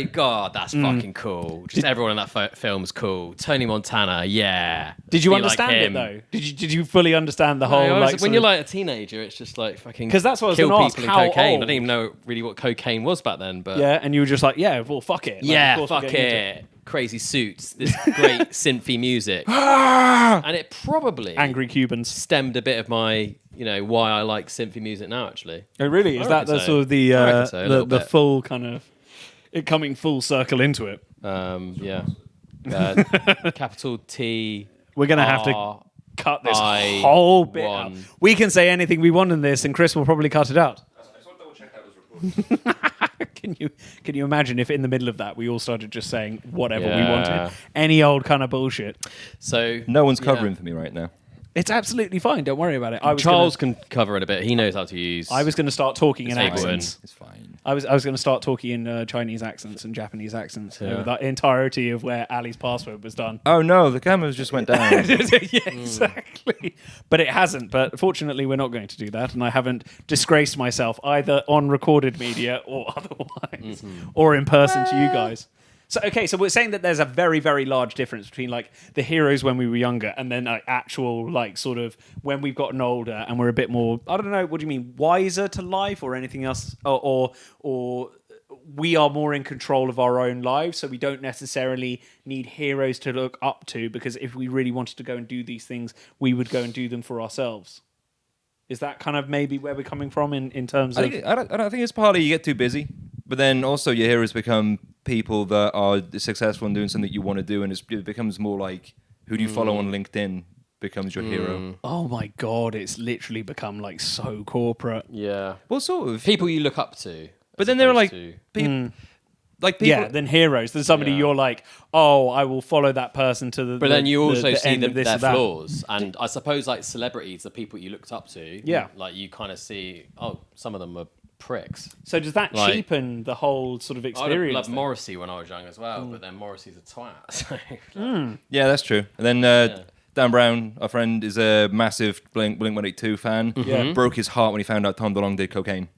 God, that's fucking cool. Just everyone in that film's cool. Tony Montana, yeah. Did you Be understand like it him. though? Did you fully understand the No, whole I was- like when sort you're of- like a teenager, it's just like fucking 'Cause that's what I was kill gonna ask, people how and cocaine. old? I didn't even know really what cocaine was back then, but yeah, and you were just like, yeah, well, fuck it. Like, of yeah, course we're fuck getting into it. Crazy suits, this great synthy music, and it probably Angry Cubans. stemmed a bit of my, why I like synthy music now. Actually, Oh, really? Is I that reckon the so. sort of the I reckon so, a little the bit. full kind of it coming full circle into it? yeah. Capital T. We're gonna have to R cut this I whole bit out. one. We can say anything we want in this, and Chris will probably cut it out. I just want to double check that was recorded. Can you imagine if in the middle of that we all started just saying whatever we Yeah. wanted, any old kind of bullshit? So No one's yeah. covering for me right now. It's absolutely fine. Don't worry about it. Charles can cover it a bit. He knows how to use. I was going to start talking in It's fine. accents. It's fine. I was going to start talking in Chinese accents and Japanese accents. Yeah. The entirety of where Ali's password was done. Oh no, the cameras just went down. Yeah, exactly. But it hasn't. But fortunately, we're not going to do that, and I haven't disgraced myself either on recorded media or otherwise, or in person to you guys. So okay, so we're saying that there's a very, very large difference between like the heroes when we were younger, and then like actual like sort of when we've gotten older and we're a bit more. I don't know. What do you mean, wiser to life or anything else, or we are more in control of our own lives, so we don't necessarily need heroes to look up to, because if we really wanted to go and do these things, we would go and do them for ourselves. Is that kind of maybe where we're coming from in terms I of... don't think it's partly you get too busy, but then also your heroes become people that are successful in doing something you want to do, and it becomes more like who do you follow on LinkedIn becomes your hero. Oh my God, it's literally become like so corporate. Yeah. Well, sort of. People you look up to. But then there are like to- people, like people. Yeah, then heroes. There's somebody Yeah. you're like, oh, I will follow that person to the. But then you also the see end of this their or that. flaws, and I suppose like celebrities, the people you looked up to. Yeah. Like you kind of see, some of them are pricks. So does that Like- cheapen the whole sort of I experience? loved then? Morrissey when I was young as well, but then Morrissey's a twat. So. Yeah, that's true. And then Dan Brown, our friend, is a massive Blink-182 fan. Yeah. Broke his heart when he found out Tom DeLonge did cocaine.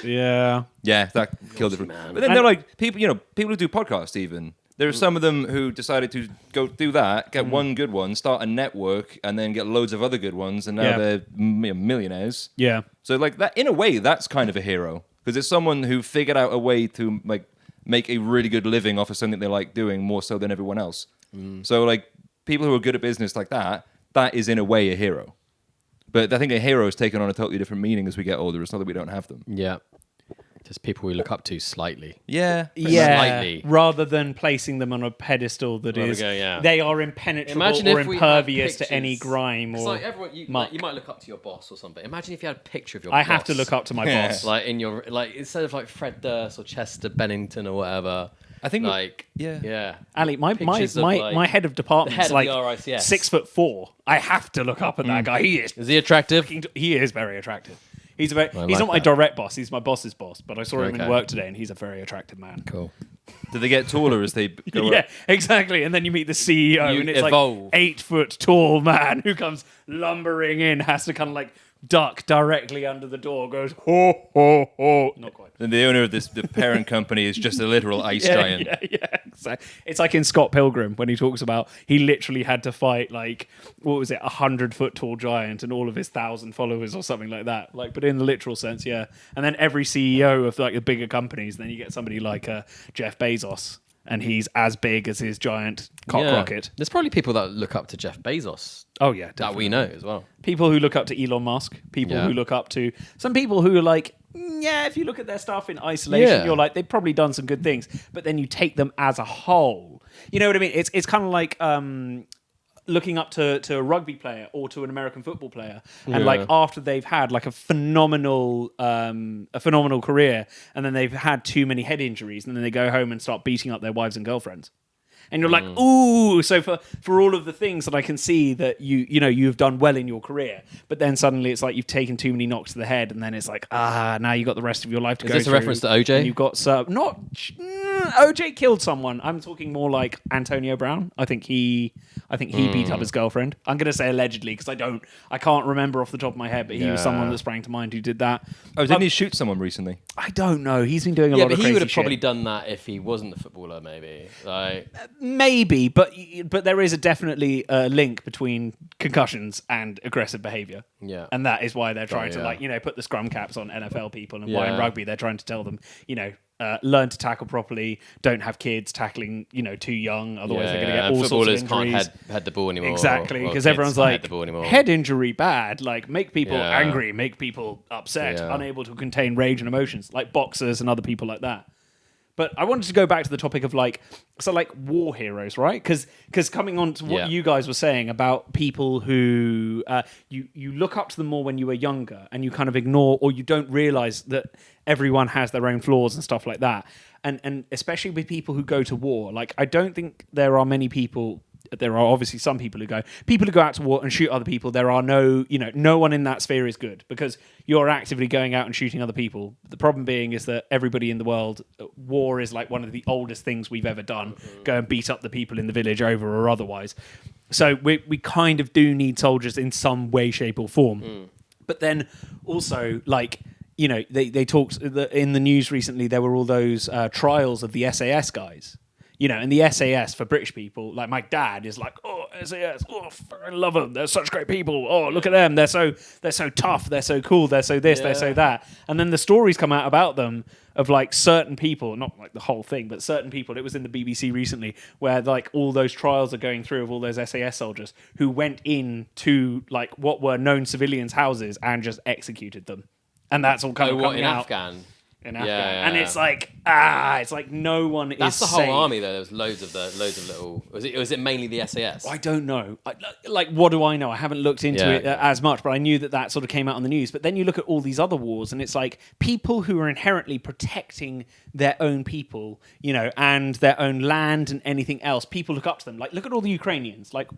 Yeah. Yeah, that killed it. man. But then they're like people, people who do podcasts. Even there are some of them who decided to go do that, get one good one, start a network, and then get loads of other good ones, and now Yeah. they're millionaires. Yeah. So like that, in a way, that's kind of a hero because it's someone who figured out a way to like make a really good living off of something they like doing more so than everyone else. So like people who are good at business like that is in a way a hero. But I think a hero is taken on a totally different meaning as we get older. It's not that we don't have them. Yeah. Just people we look up to slightly. Yeah. Slightly. rather than placing them on a pedestal that There we is, go, yeah. they are impenetrable Imagine or if we had impervious to any pictures. grime It's or like everyone, you muck. might look up to your boss or something. Imagine if you had a picture of your I boss. have to look up to my Yeah. boss. Like in your, like instead of like Fred Durst or Chester Bennington or whatever. I think like yeah. Ali, my Pictures of, like, my head of department the is head like of the RICS. 6'4". I have to look up at that guy. He Is he attractive? he is very attractive. He's he's like not my that. direct boss. He's my boss's boss. But I saw him in Okay. work today, and he's a very attractive man. Cool. Do they get taller as they go Yeah, up? exactly. And then you meet the CEO, You and it's evolve. like 8 foot tall man who comes lumbering in, has to kind of like duck directly under the door, goes ho ho ho. Not quite. Then the owner of the parent company is just a literal ice giant. Yeah. Exactly. It's like in Scott Pilgrim when he talks about he literally had to fight like what was it, 100-foot tall giant and all of his 1,000 followers or something like that. Like, but in the literal sense, yeah. And then every CEO of like the bigger companies, then you get somebody like Jeff Bezos, and he's as big as his giant cock rocket. There's probably people that look up to Jeff Bezos Oh yeah, that definitely. we know as well. People who look up to Elon Musk, people Yeah. who look up to some people who are like, yeah, if you look at their stuff in isolation, Yeah. you're like, they've probably done some good things, but then you take them as a whole. You know what I mean? It's kind of like looking up to a rugby player or to an American football player, and like after they've had like a phenomenal career, and then they've had too many head injuries, and then they go home and start beating up their wives and girlfriends. And you're like, ooh, so for all of the things that I can see that you've done well in your career, but then suddenly it's like you've taken too many knocks to the head, and then it's like, now you got the rest of your life to Is go this a through, reference to OJ? and you've got OJ killed someone. I'm talking more like Antonio Brown. I think he beat up his girlfriend. I'm going to say allegedly because I can't remember off the top of my head, but he was Yeah. someone that sprang to mind who did that. Oh, didn't he shoot someone recently? I don't know. He's been doing a Yeah, lot but of he crazy would have shit. probably done that if he wasn't a footballer, maybe. Like, Maybe, but there is definitely a link between concussions and aggressive behaviour. Yeah. And that is why they're trying to yeah. put the scrum caps on NFL people, and why in Yeah. rugby they're trying to tell them, learn to tackle properly, don't have kids tackling, too young, otherwise they're going to get all sorts of footballers injuries. can't head the ball anymore. Exactly, or because kids everyone's can't like, head the ball anymore. head injury bad, like make people Yeah. angry, make people upset, Yeah. unable to contain rage and emotions, like boxers and other people like that. But I wanted to go back to the topic of like war heroes, right? Because coming on to what Yeah. you guys were saying about people who you look up to them more when you were younger, and you kind of ignore or you don't realize that everyone has their own flaws and stuff like that. And especially with people who go to war, like I don't think there are many people. There are obviously some people who go out to war and shoot other people. There are no one in that sphere is good because you're actively going out and shooting other people. The problem being is that everybody in the world, war is like one of the oldest things we've ever done. Go and beat up the people in the village over or otherwise. So we kind of do need soldiers in some way, shape or form. But then also like, they talked in the news recently, there were all those trials of the SAS guys. And the SAS for British people, like my dad is like, oh, SAS, oh, I love them. They're such great people. Oh, look at them. They're so tough. They're so cool. They're so this. They're so that. And then the stories come out about them of like certain people, not like the whole thing, but certain people. It was in the BBC recently where like all those trials are going through of all those SAS soldiers who went in to like what were known civilians' houses and just executed them. And that's all kind of coming in out. Afghan? In Afghan. Yeah. And it's like no one is That's the safe. whole army, though. There was loads of little. Was it mainly the SAS? I don't know. Like, what do I know? I haven't looked into it as much, but I knew that sort of came out on the news. But then you look at all these other wars, and it's like people who are inherently protecting their own people, and their own land and anything else. People look up to them. Like, look at all the Ukrainians. Like,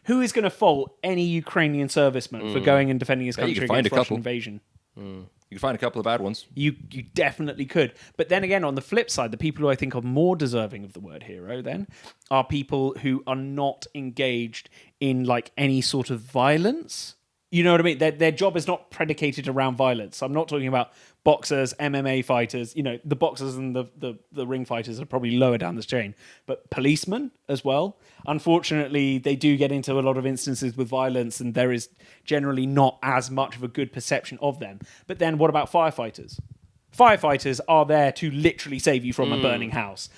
who is going to fault any Ukrainian serviceman for going and defending his Yeah, you country can find against a Russian couple. invasion? You can find a couple of bad ones. You definitely could. But then again, on the flip side, the people who I think are more deserving of the word hero then are people who are not engaged in like any sort of violence. You know what I mean? Their job is not predicated around violence. I'm not talking about boxers, MMA fighters. The boxers and the ring fighters are probably lower down this chain. But policemen as well. Unfortunately, they do get into a lot of instances with violence, and there is generally not as much of a good perception of them. But then what about firefighters? Firefighters are there to literally save you from a burning house.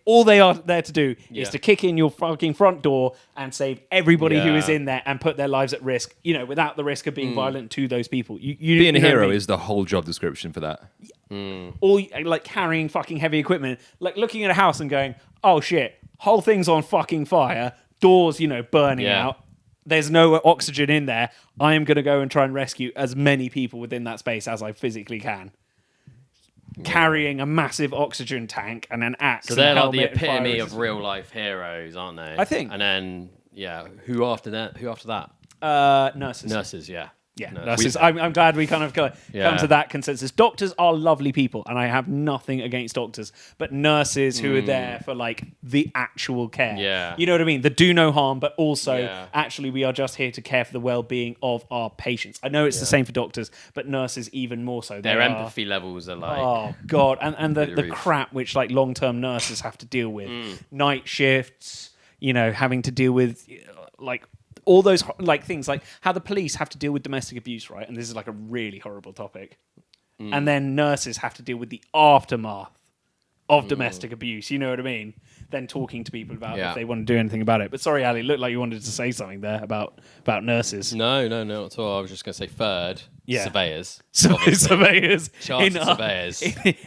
All they are there to do is to kick in your fucking front door and save everybody who is in there and put their lives at risk, without the risk of being violent to those people. Being a hero is the whole job description for that. Or like carrying fucking heavy equipment, like looking at a house and going, oh shit, whole thing's on fucking fire, doors, burning out. There's no oxygen in there. I am going to go and try and rescue as many people within that space as I physically can. Carrying a massive oxygen tank and an axe. So they're and a like the helmet and fire epitome resistance. of real life heroes, aren't they? I think. And then who after that? Nurses. Nurses, yeah. Yeah, Nurses. nurses. I'm glad we kind of come Yeah. to that consensus. Doctors are lovely people, and I have nothing against doctors, but nurses who are there for like the actual care. Yeah. You know what I mean? That do no harm, but also Yeah. actually we are just here to care for the well-being of our patients. I know it's the same for doctors, but nurses even more so. Their They are- empathy levels are like... Oh god, and the roof. crap which like long-term nurses have to deal with, night shifts, having to deal with like all those like things, like how the police have to deal with domestic abuse, right? And this is like a really horrible topic. And then nurses have to deal with the aftermath of domestic abuse. You know what I mean? Then talking to people about if they want to do anything about it. But sorry, Ali, looked like you wanted to say something there about nurses. No, not at all. I was just going to say third, surveyors. So obviously. surveyors Chartered surveyors.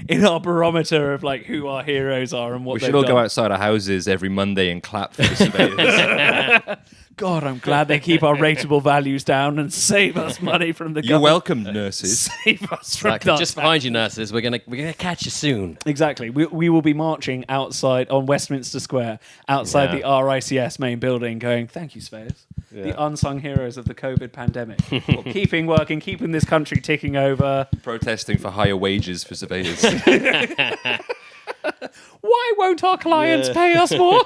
in our barometer of like who our heroes are and what We they've should all done. go outside our houses every Monday and clap for the surveyors. God, I'm glad they keep our rateable values down and save us money from the You're government. welcome, nurses. Save us from Exactly. that. Just behind you, nurses. We're gonna catch you soon. Exactly. We will be marching outside on Westminster Square, outside the RICS main building, going, thank you, surveyors. The unsung heroes of the COVID pandemic. For keeping working, keeping this country ticking over. Protesting for higher wages for surveyors. Why won't our clients pay us more?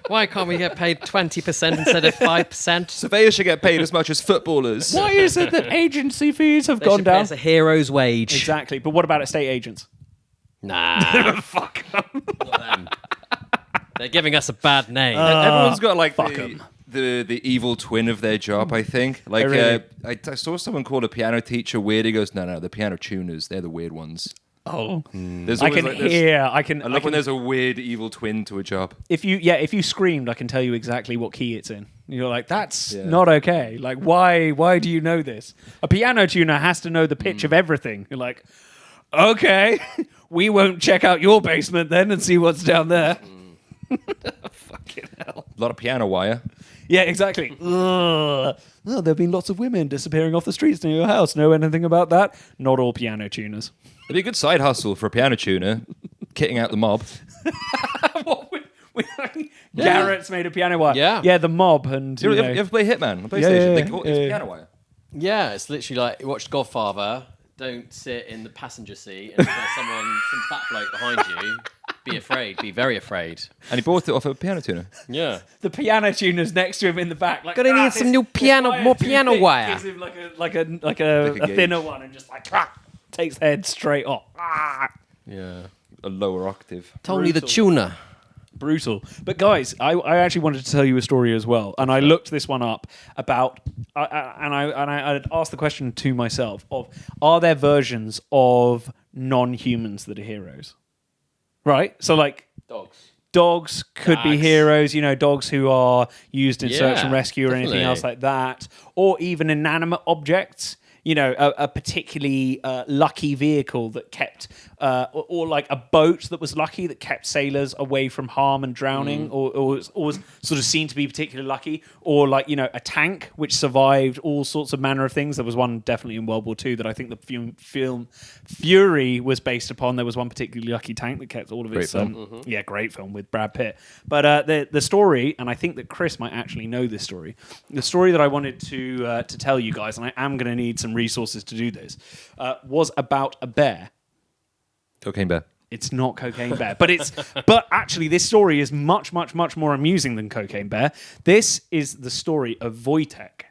Why can't we get paid 20% instead of 5%? Surveyors should get paid as much as footballers. Why is it that agency fees have They gone should pay down? us a hero's wage. Exactly. But what about estate agents? Nah, Fuck. not them. They're giving us a bad name. Everyone's got like fuck the, 'em. the evil twin of their job, I think. Like, really? I saw someone call a piano teacher weird. He goes, no, the piano tuners, they're the weird ones. Oh. There's I always can like this- hear. I love when there's a weird evil twin to a job. If you screamed, I can tell you exactly what key it's in. You're like, that's not okay. Like, why do you know this? A piano tuner has to know the pitch of everything. You're like, okay, we won't check out your basement then and see what's down there. Fucking hell. A lot of piano wire. Yeah, exactly. Ugh. Oh, there have been lots of women disappearing off the streets near your house. Know anything about that? Not all piano tuners. It'd be a good side hustle for a piano tuner, kitting out the mob. Garrett's made a piano wire. Yeah. Yeah, the mob and You you ever, know, you ever play Hitman on PlayStation? yeah, It's yeah. piano wire. Yeah, it's literally like you watched Godfather. Don't sit in the passenger seat, and if there's some fat bloke behind you, be afraid. Be very afraid. And he bought it off a piano tuner. Yeah. the piano tuner's next to him in the back. Like, Gonna need some new more piano wire. Gives him like a gauge. thinner one and just like takes the head straight off. Yeah. A lower octave. Tony the Brutal. tuner. Brutal. But guys, I actually wanted to tell you a story as well, and I looked this one up about, I asked the question to myself of, are there versions of non-humans that are heroes? Right. So like Dogs. dogs could be Dogs. heroes, dogs who are used in search and Yeah, rescue or anything definitely. else like that, or even inanimate objects. A particularly lucky vehicle that kept, or like a boat that was lucky that kept sailors away from harm and drowning, or was sort of seen to be particularly lucky, or like a tank which survived all sorts of manner of things. There was one definitely in World War II that I think the film Fury was based upon. There was one particularly lucky tank that kept all of its. Great film. Yeah, great film with Brad Pitt. But the story, and I think that Chris might actually know this story. The story that I wanted to tell you guys, and I am going to need some resources to do this, was about a bear. Cocaine bear. It's not Cocaine Bear, but actually this story is much, much, much more amusing than Cocaine Bear. This is the story of Wojtek,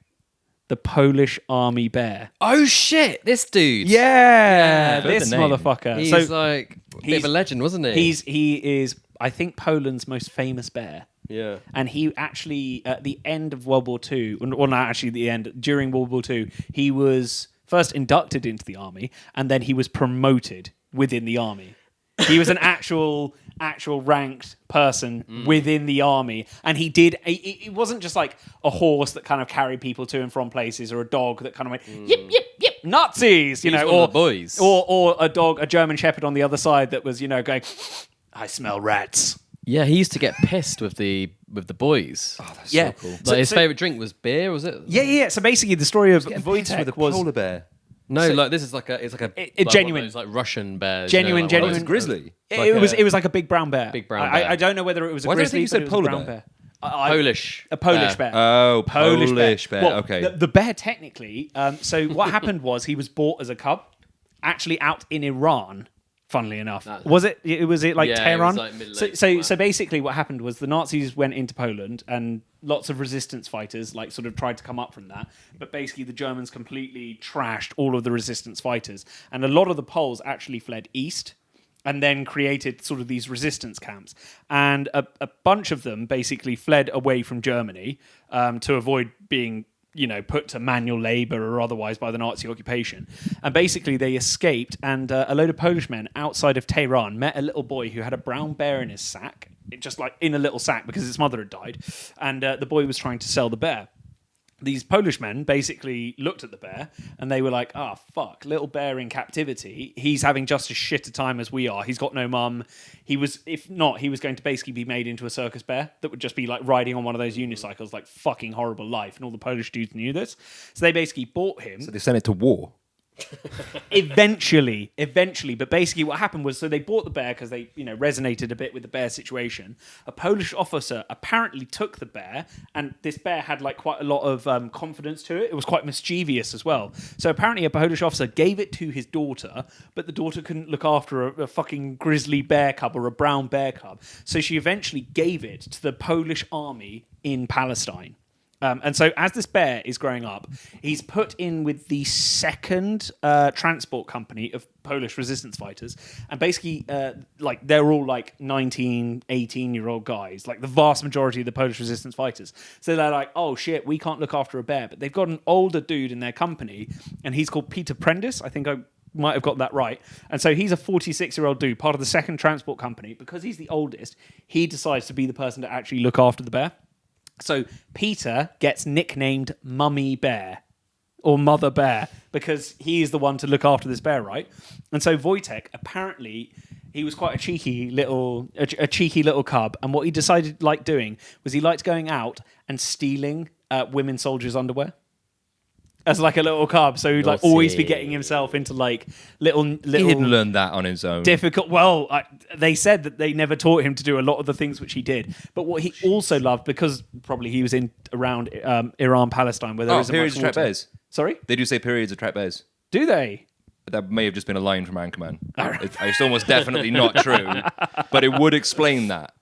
the Polish army bear. Oh shit! This dude. Yeah, I've heard this the name. motherfucker. He's So like a bit of a legend, wasn't he? he is, I think, Poland's most famous bear. Yeah. And he actually, at the end of World War II, well, not actually the end, during World War II, he was first inducted into the army, and then he was promoted within the army. He was an actual ranked person within the army, and he did. It wasn't just like a horse that kind of carried people to and from places, or a dog that kind of went yip yip yip Nazis, He's one of the boys. or a dog, a German Shepherd on the other side that was going, I smell rats. Yeah, he used to get pissed with the boys. Oh, that's Yeah. so cool. Like his favorite drink was beer, was it? Yeah. So basically, the story of Pissed Wojtek with a was polar bear. No, So- like this is like a genuine. One of those, like Russian bears. Genuine, like one of genuine those- grizzly. it was like a big brown bear. Big brown bear. I don't know whether it was a Why did I grizzly. think you said but it was a polar brown bear? Polish. A Polish bear. Oh, Polish bear. Well, Okay. The bear technically. So what happened was he was bought as a cub, actually out in Iran. Funnily enough, was it? Was it like Yeah, it Tehran? was like Middle so, East, so, wow. so basically, what happened was the Nazis went into Poland, and lots of resistance fighters like sort of tried to come up from that. But basically, the Germans completely trashed all of the resistance fighters, and a lot of the Poles actually fled east. And then created sort of these resistance camps. And a bunch of them basically fled away from Germany to avoid being, put to manual labor or otherwise by the Nazi occupation. And basically they escaped, and a load of Polish men outside of Tehran met a little boy who had a brown bear in his sack, just like in a little sack because his mother had died. And the boy was trying to sell the bear. These Polish men basically looked at the bear and they were like, fuck, little bear in captivity. He's having just as shit a time as we are. He's got no mum. If not, he was going to basically be made into a circus bear that would just be like riding on one of those unicycles, like fucking horrible life. And all the Polish dudes knew this. So they basically bought him. So they sent it to war. Eventually, but basically what happened was, so they bought the bear because they, resonated a bit with the bear situation. A Polish officer apparently took the bear, and this bear had like quite a lot of confidence to it. It was quite mischievous as well. So apparently a Polish officer gave it to his daughter, but the daughter couldn't look after a fucking grizzly bear cub or a brown bear cub. So she eventually gave it to the Polish army in Palestine. And so as this bear is growing up, he's put in with the second transport company of Polish resistance fighters. And basically, they're all like 19, 18-year-old guys, like the vast majority of the Polish resistance fighters. So they're like, oh shit, we can't look after a bear. But they've got an older dude in their company, and he's called Peter Prentice. I think I might have got that right. And so he's a 46-year-old dude, part of the second transport company. Because he's the oldest, he decides to be the person to actually look after the bear. So Peter gets nicknamed Mummy Bear or Mother Bear because he is the one to look after this bear, right? And so Wojtek, apparently, he was quite a cheeky little cub. And what he decided doing was he liked going out and stealing women soldiers' underwear. As like a little cub, so he'd always be getting himself into little. He didn't learn that on his own. Difficult. Well, they said that they never taught him to do a lot of the things which he did. But what he also loved, because probably he was around Iran, Palestine, where there isn't periods much of trap water. bears. Sorry, They do say periods of trap bears. do they? That may have just been a line from Anchorman. It's almost definitely not true, but it would explain that.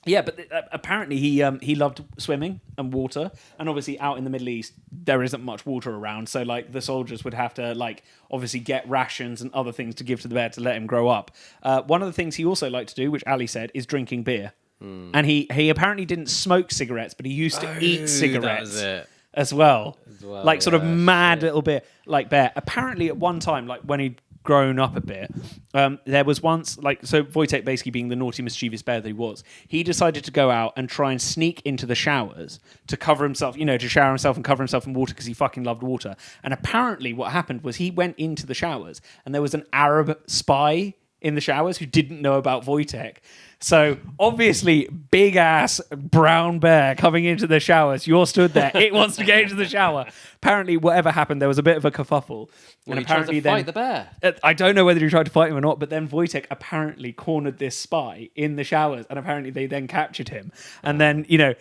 Yeah, but apparently he loved swimming and water, and obviously out in the Middle East there isn't much water around, so the soldiers would have to obviously get rations and other things to give to the bear to let him grow up. One of the things he also liked to do, which Ali said, is drinking beer. And he apparently didn't smoke cigarettes, but he used to eat cigarettes as well. Sort of mad little bit like bear. Apparently at one time, when he'd grown up a bit, there was once so Wojtek, basically being the naughty mischievous bear that he was, he decided to go out and try and sneak into the showers to cover himself, to shower himself and cover himself in water because he fucking loved water. And apparently what happened was he went into the showers and there was an Arab spy in the showers who didn't know about Wojtek. So obviously, big ass brown bear coming into the showers. You're stood there. It wants to get into the shower. Apparently, whatever happened, there was a bit of a kerfuffle. And apparently, fight the bear. I don't know whether he tried to fight him or not. But then Wojtek apparently cornered this spy in the showers, and apparently they then captured him. And then and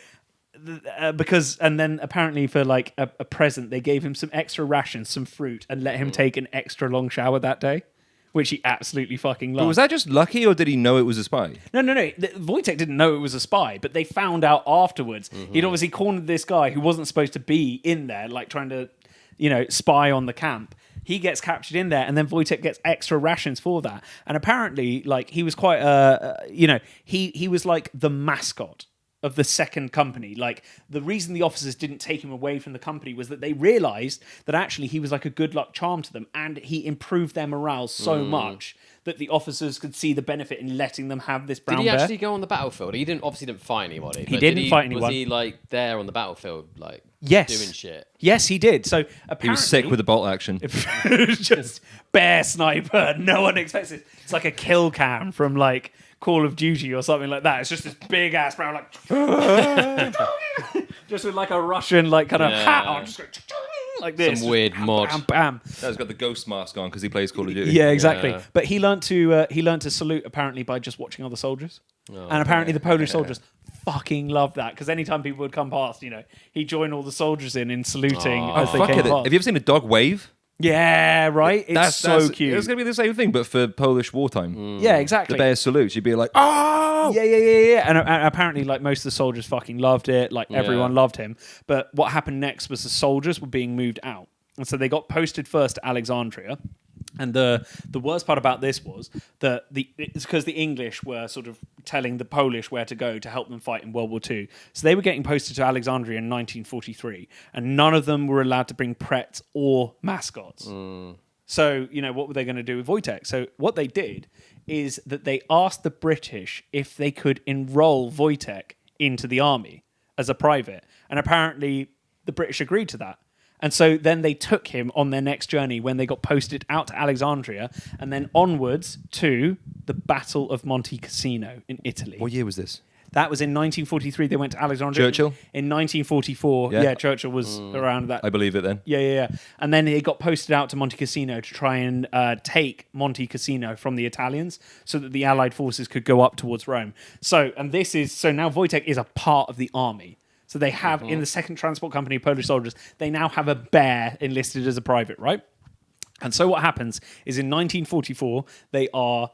then apparently for a present, they gave him some extra rations, some fruit, and let him take an extra long shower that day, which he absolutely fucking loved. But was that just lucky, or did he know it was a spy? No. Wojtek didn't know it was a spy, but they found out afterwards. He'd obviously cornered this guy who wasn't supposed to be in there, trying to, spy on the camp. He gets captured in there, and then Wojtek gets extra rations for that. And apparently, he was quite, he was like the mascot of the second company. Like, the reason the officers didn't take him away from the company was that they realized that actually he was like a good luck charm to them, and he improved their morale so much that the officers could see the benefit in letting them have this brown Did he bear. actually go on the battlefield? He obviously didn't fight anybody. He but didn't fight anyone. Was he like there on the battlefield, like Yes. doing shit? Yes, he did. So apparently He was sick with the bolt action. it was just bear sniper. No one expects it. It's like a kill cam from like Call of Duty or something like that. It's just this big ass brown like just with like a Russian like kind of hat on, just like this. Some weird mod. Bam, bam. He's got the ghost mask on because he plays Call of Duty. Yeah, exactly. Yeah. But he learned to salute apparently by just watching other soldiers. And apparently the Polish soldiers fucking loved that, because anytime people would come past, he'd join all the soldiers in saluting Oh, as they fuck came it. past. Have you ever seen a dog wave? Yeah, right? It's so cute. It's going to be the same thing, but for Polish wartime. Yeah, exactly. The bear salutes. You'd be like, oh! Yeah. And apparently, like, most of the soldiers fucking loved it. Like, everyone loved him. But what happened next was the soldiers were being moved out. And so they got posted first to Alexandria. And the worst part about this was that it's because the English were sort of telling the Polish where to go to help them fight in World War II. So they were getting posted to Alexandria in 1943, and none of them were allowed to bring Pretz or mascots. So, what were they going to do with Wojtek? So what they did is that they asked the British if they could enroll Wojtek into the army as a private. And apparently the British agreed to that. And so then they took him on their next journey when they got posted out to Alexandria and then onwards to the Battle of Monte Cassino in Italy. What year was this? That was in 1943. They went to Alexandria. Churchill? In 1944. Yeah. Yeah, Churchill was around that. I believe it then. Yeah. And then he got posted out to Monte Cassino to try and take Monte Cassino from the Italians so that the Allied forces could go up towards Rome. So now Wojtek is a part of the army. So they have, in the second transport company of Polish soldiers, they now have a bear enlisted as a private, right? And so what happens is in 1944, they are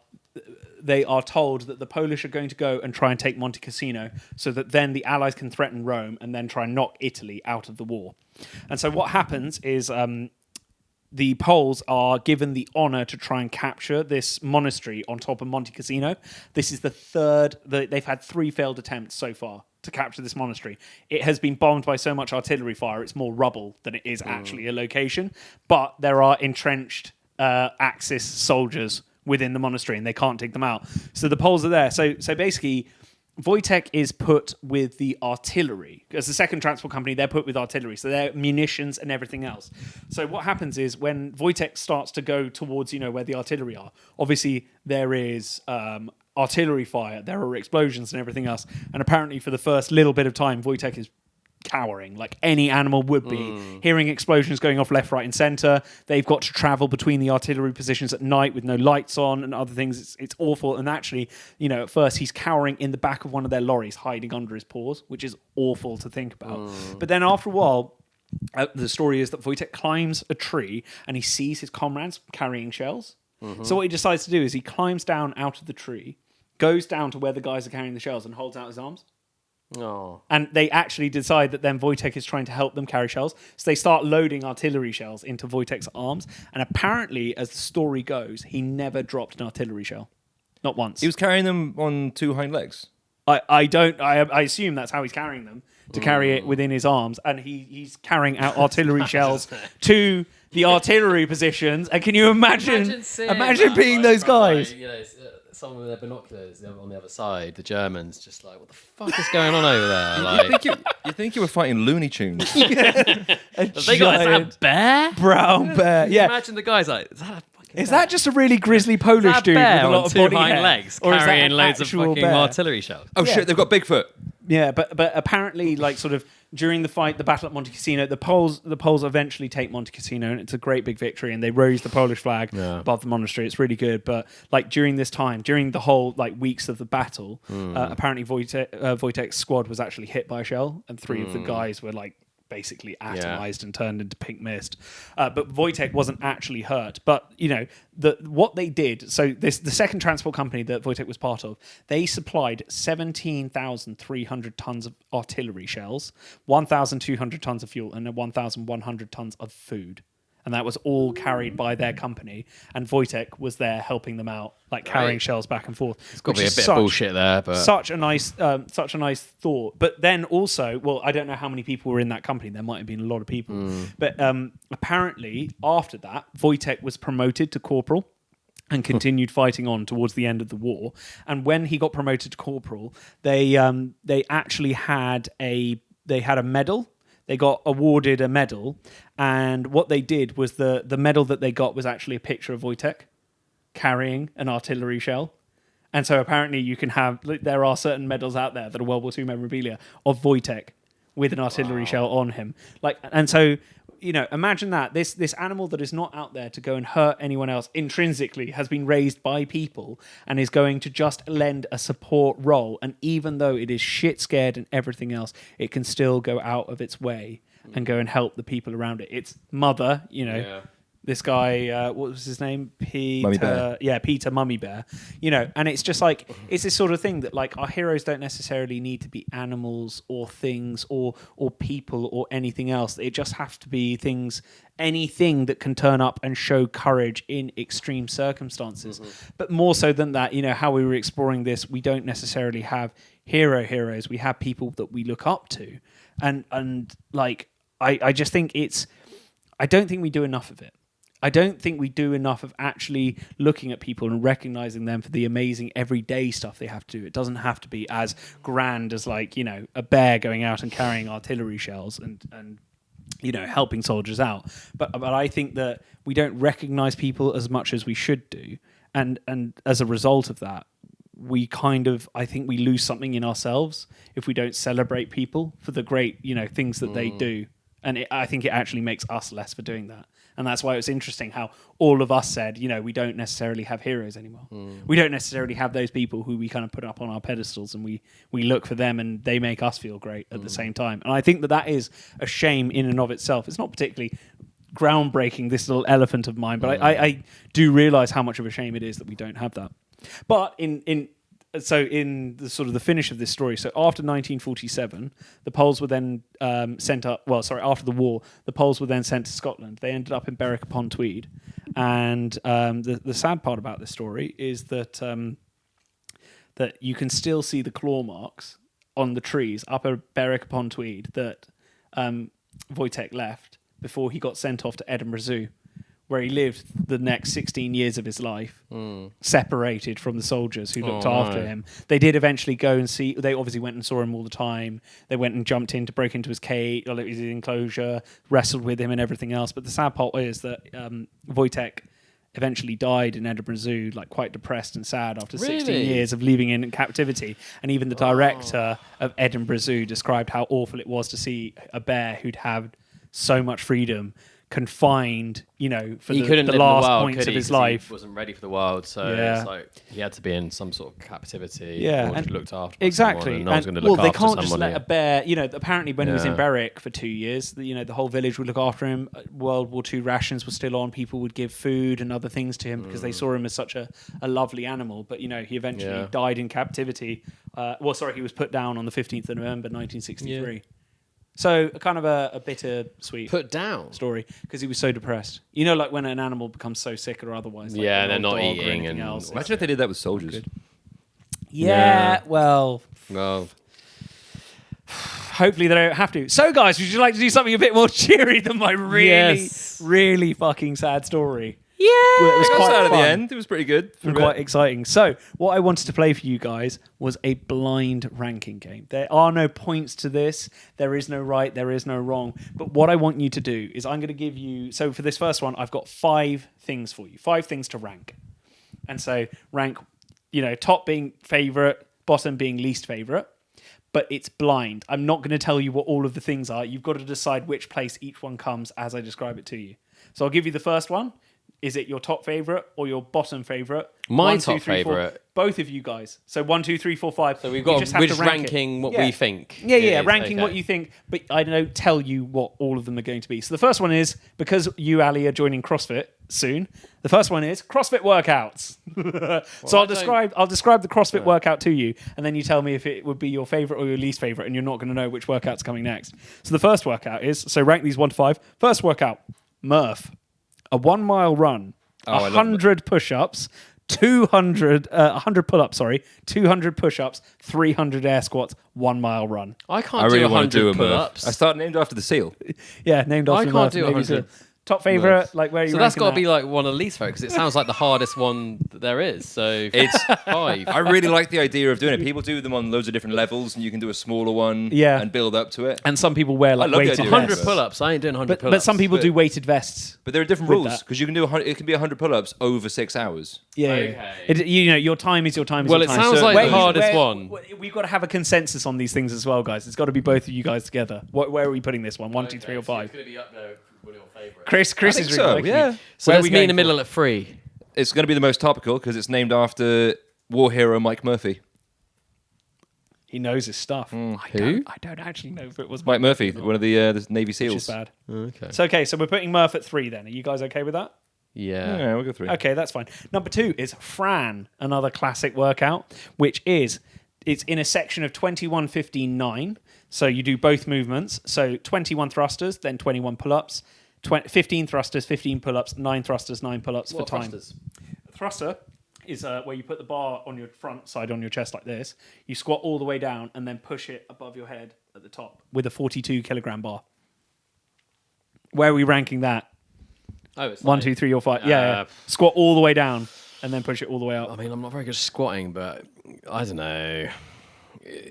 told that the Polish are going to go and try and take Monte Cassino so that then the Allies can threaten Rome and then try and knock Italy out of the war. And so what happens is the Poles are given the honor to try and capture this monastery on top of Monte Cassino. This is the third. They've had 3 failed attempts so far to capture this monastery. It has been bombed by so much artillery fire, it's more rubble than it is actually a location. But there are entrenched Axis soldiers within the monastery, and they can't dig them out. So the Poles are there. So basically, Wojtek is put with the artillery. As the second transport company, they're put with artillery. So they're munitions and everything else. So what happens is when Wojtek starts to go towards, where the artillery are, obviously there is artillery fire, there are explosions and everything else. And apparently for the first little bit of time, Wojtek is cowering like any animal would be, hearing explosions going off left, right and centre. They've got to travel between the artillery positions at night with no lights on and other things. It's awful. And actually, at first he's cowering in the back of one of their lorries, hiding under his paws, which is awful to think about. But then after a while, the story is that Wojtek climbs a tree and he sees his comrades carrying shells. So what he decides to do is he climbs down out of the tree, goes down to where the guys are carrying the shells and holds out his arms. Oh. And they actually decide that then Wojtek is trying to help them carry shells. So they start loading artillery shells into Wojtek's arms. And apparently, as the story goes, he never dropped an artillery shell. Not once. He was carrying them on 2 hind legs. I assume that's how he's carrying them, to carry it within his arms. And he's carrying out artillery shells to the artillery positions. And can you imagine being those guys? Someone with their binoculars on the other side, the Germans, just like, what the fuck is going on over there? Like, You think you were fighting Looney Tunes? they got is that a bear? Brown bear. Yeah. Imagine the guys like, is that a fucking Is bear? that just a really grizzly Polish Is that dude with bear a lot on of 2 body hind hair? legs Or is that carrying an loads of actual fucking bear? artillery shells? Oh shit, they've got Bigfoot. Yeah, but apparently, like, sort of during the fight, the battle at Monte Cassino, the Poles eventually take Monte Cassino, and it's a great big victory, and they raise the Polish flag above the monastery. It's really good. But like during this time, during the whole like weeks of the battle, apparently Wojtek's squad was actually hit by a shell, and 3 of the guys were like basically atomized and turned into pink mist. But Wojtek wasn't actually hurt. But what they did. So the second transport company that Wojtek was part of, they supplied 17,300 tons of artillery shells, 1,200 tons of fuel, and 1,100 tons of food. and that was all carried by their company. And Wojtek was there helping them out, like carrying shells back and forth. It's got to be a bit of bullshit there, but such a nice thought. But then also, well, I don't know how many people were in that company. There might have been a lot of people, but apparently after that, Wojtek was promoted to corporal and continued fighting on towards the end of the war. And when he got promoted to corporal, they actually had a medal. They got awarded a medal, and what they did was the medal that they got was actually a picture of Wojtek carrying an artillery shell. And so apparently there are certain medals out there that are World War II memorabilia of Wojtek with an artillery shell on him. And so, imagine that this animal that is not out there to go and hurt anyone else intrinsically has been raised by people and is going to just lend a support role. And even though it is shit scared and everything else, it can still go out of its way and go and help the people around it. Its mother, this guy, what was his name? Peter. Mummy Bear. Yeah, Peter Mummy Bear. And it's just like, it's this sort of thing that like our heroes don't necessarily need to be animals or things or people or anything else. It just has to be anything that can turn up and show courage in extreme circumstances. Mm-hmm. But more so than that, how we were exploring this, we don't necessarily have heroes. We have people that we look up to. And like, I just think I don't think we do enough of it. I don't think we do enough of actually looking at people and recognizing them for the amazing everyday stuff they have to do. It doesn't have to be as grand as like, a bear going out and carrying artillery shells and helping soldiers out. But I think that we don't recognize people as much as we should do. And as a result of that, I think we lose something in ourselves if we don't celebrate people for the great, things that they do. And I think it actually makes us less for doing that. And that's why it was interesting how all of us said, we don't necessarily have heroes anymore. We don't necessarily have those people who we kind of put up on our pedestals and we look for them and they make us feel great at the same time. And I think that is a shame in and of itself. It's not particularly groundbreaking, this little elephant of mine, but I do realise how much of a shame it is that we don't have that. But in the sort of the finish of this story, so after 1947, the Poles were then sent up. Well, sorry, after the war, the Poles were then sent to Scotland. They ended up in Berwick-upon-Tweed, and the sad part about this story is that that you can still see the claw marks on the trees up at Berwick-upon-Tweed that Wojtek left before he got sent off to Edinburgh Zoo, where he lived the next 16 years of his life, separated from the soldiers who looked after him. They did eventually go and see. They obviously went and saw him all the time. They went and jumped in to break into his cage, or his enclosure, wrestled with him and everything else. But the sad part is that Wojtek eventually died in Edinburgh Zoo, like quite depressed and sad after 16 years of living in captivity. And even the director of Edinburgh Zoo described how awful it was to see a bear who'd had so much freedom confined, for the last points of his life. He wasn't ready for the wild, so it's like he had to be in some sort of captivity. Yeah, or and looked after. Exactly. And no one's going to look after they can't someone. just let a bear. Apparently, when he was in Berwick for 2 years, the whole village would look after him. World War II rations were still on. People would give food and other things to him because they saw him as such a lovely animal. But he eventually died in captivity. He was put down on the 15th of November, 1963. Yeah. So kind of a bittersweet put down story because he was so depressed. Like when an animal becomes so sick or otherwise. Like they're not eating and else. Imagine if they did that with soldiers. Yeah, well. Hopefully they don't have to. So guys, would you like to do something a bit more cheery than my really fucking sad story? Yeah, it was quite sad at the fun. end. It was pretty good. And quite exciting. So, what I wanted to play for you guys was a blind ranking game. There are no points to this. There is no right. There is no wrong. But what I want you to do is I'm going to give you... So, for this first one, I've got 5 things for you. 5 things to rank. And so, rank, top being favourite, bottom being least favourite. But it's blind. I'm not going to tell you what all of the things are. You've got to decide which place each one comes as I describe it to you. So, I'll give you the first one. Is it your top favourite or your bottom favourite? My top favourite. Both of you guys. So 1, 2, 3, 4, 5. So we've got we're just ranking what we think. Yeah, ranking what you think. But I don't tell you what all of them are going to be. So the first one is, because you, Ali, are joining CrossFit soon, the first one is CrossFit workouts. So I'll describe the CrossFit workout to you, and then you tell me if it would be your favourite or your least favourite, and you're not going to know which workout's coming next. So the first workout is, so rank these 1 to 5. First workout, Murph. a 1 mile run, Oh, I love 100 push-ups, 100 pull-ups, 200 push-ups, 300 air squats, 1 mile run. I can't I really do want to do 100 a Murph. pull-ups. I started named after the seal. Yeah, named after I your can't Murph, do Navy 100 SEAL. Top favorite, Murphs. like where are you So that's ranking got to be that? like one of the least favorite because it sounds like the hardest one that there is. So It's. 5. I really like the idea of doing it. People do them on loads of different levels, and you can do a smaller one. Yeah. And build up to it. And some people wear like love the weighted idea of 100 vests. pull-ups. I ain't doing 100 But pull-ups. some people but- do weighted vests. But there are different With rules that. because you can do it can be 100 pull-ups over 6 hours. Yeah. Okay. Your time is your time is Well, your it time. sounds So like where the you- hardest one. We've got to have a consensus on these things as well, guys. It's got to be both of you guys together. Where are we putting this one? 1, 2, 3, or 5? going to be up there with your favourite. Chris I is think really so, liking yeah. it. So Where are let's we meet in the going middle at 3. It's going to be the most topical because it's named after war hero Mike Murphy. He knows his stuff. Who? I don't actually know if it was Mike Murphy, one of the Navy which is SEAls. bad. Okay. So okay, so we're putting Murph at 3 then. Are you guys okay with that? Yeah. Yeah, we'll go 3. Okay, that's fine. Number 2 is Fran, another classic workout, which is it's in a section of 21, 15, 9. So you do both movements. So 21 thrusters, then 21 pull-ups, 15 thrusters, 15 pull-ups, 9 thrusters, 9 pull-ups for What time. thrusters? Thruster is where you put the bar on your front side on your chest like this. You squat all the way down and then push it above your head at the top with a 42 kilogram bar. Where are we ranking that? Oh, it's 1, like- 2, 3, or 5? Yeah. Uh, Squat all the way down and then push it all the way I up. mean, I'm not very good at squatting, but I don't know.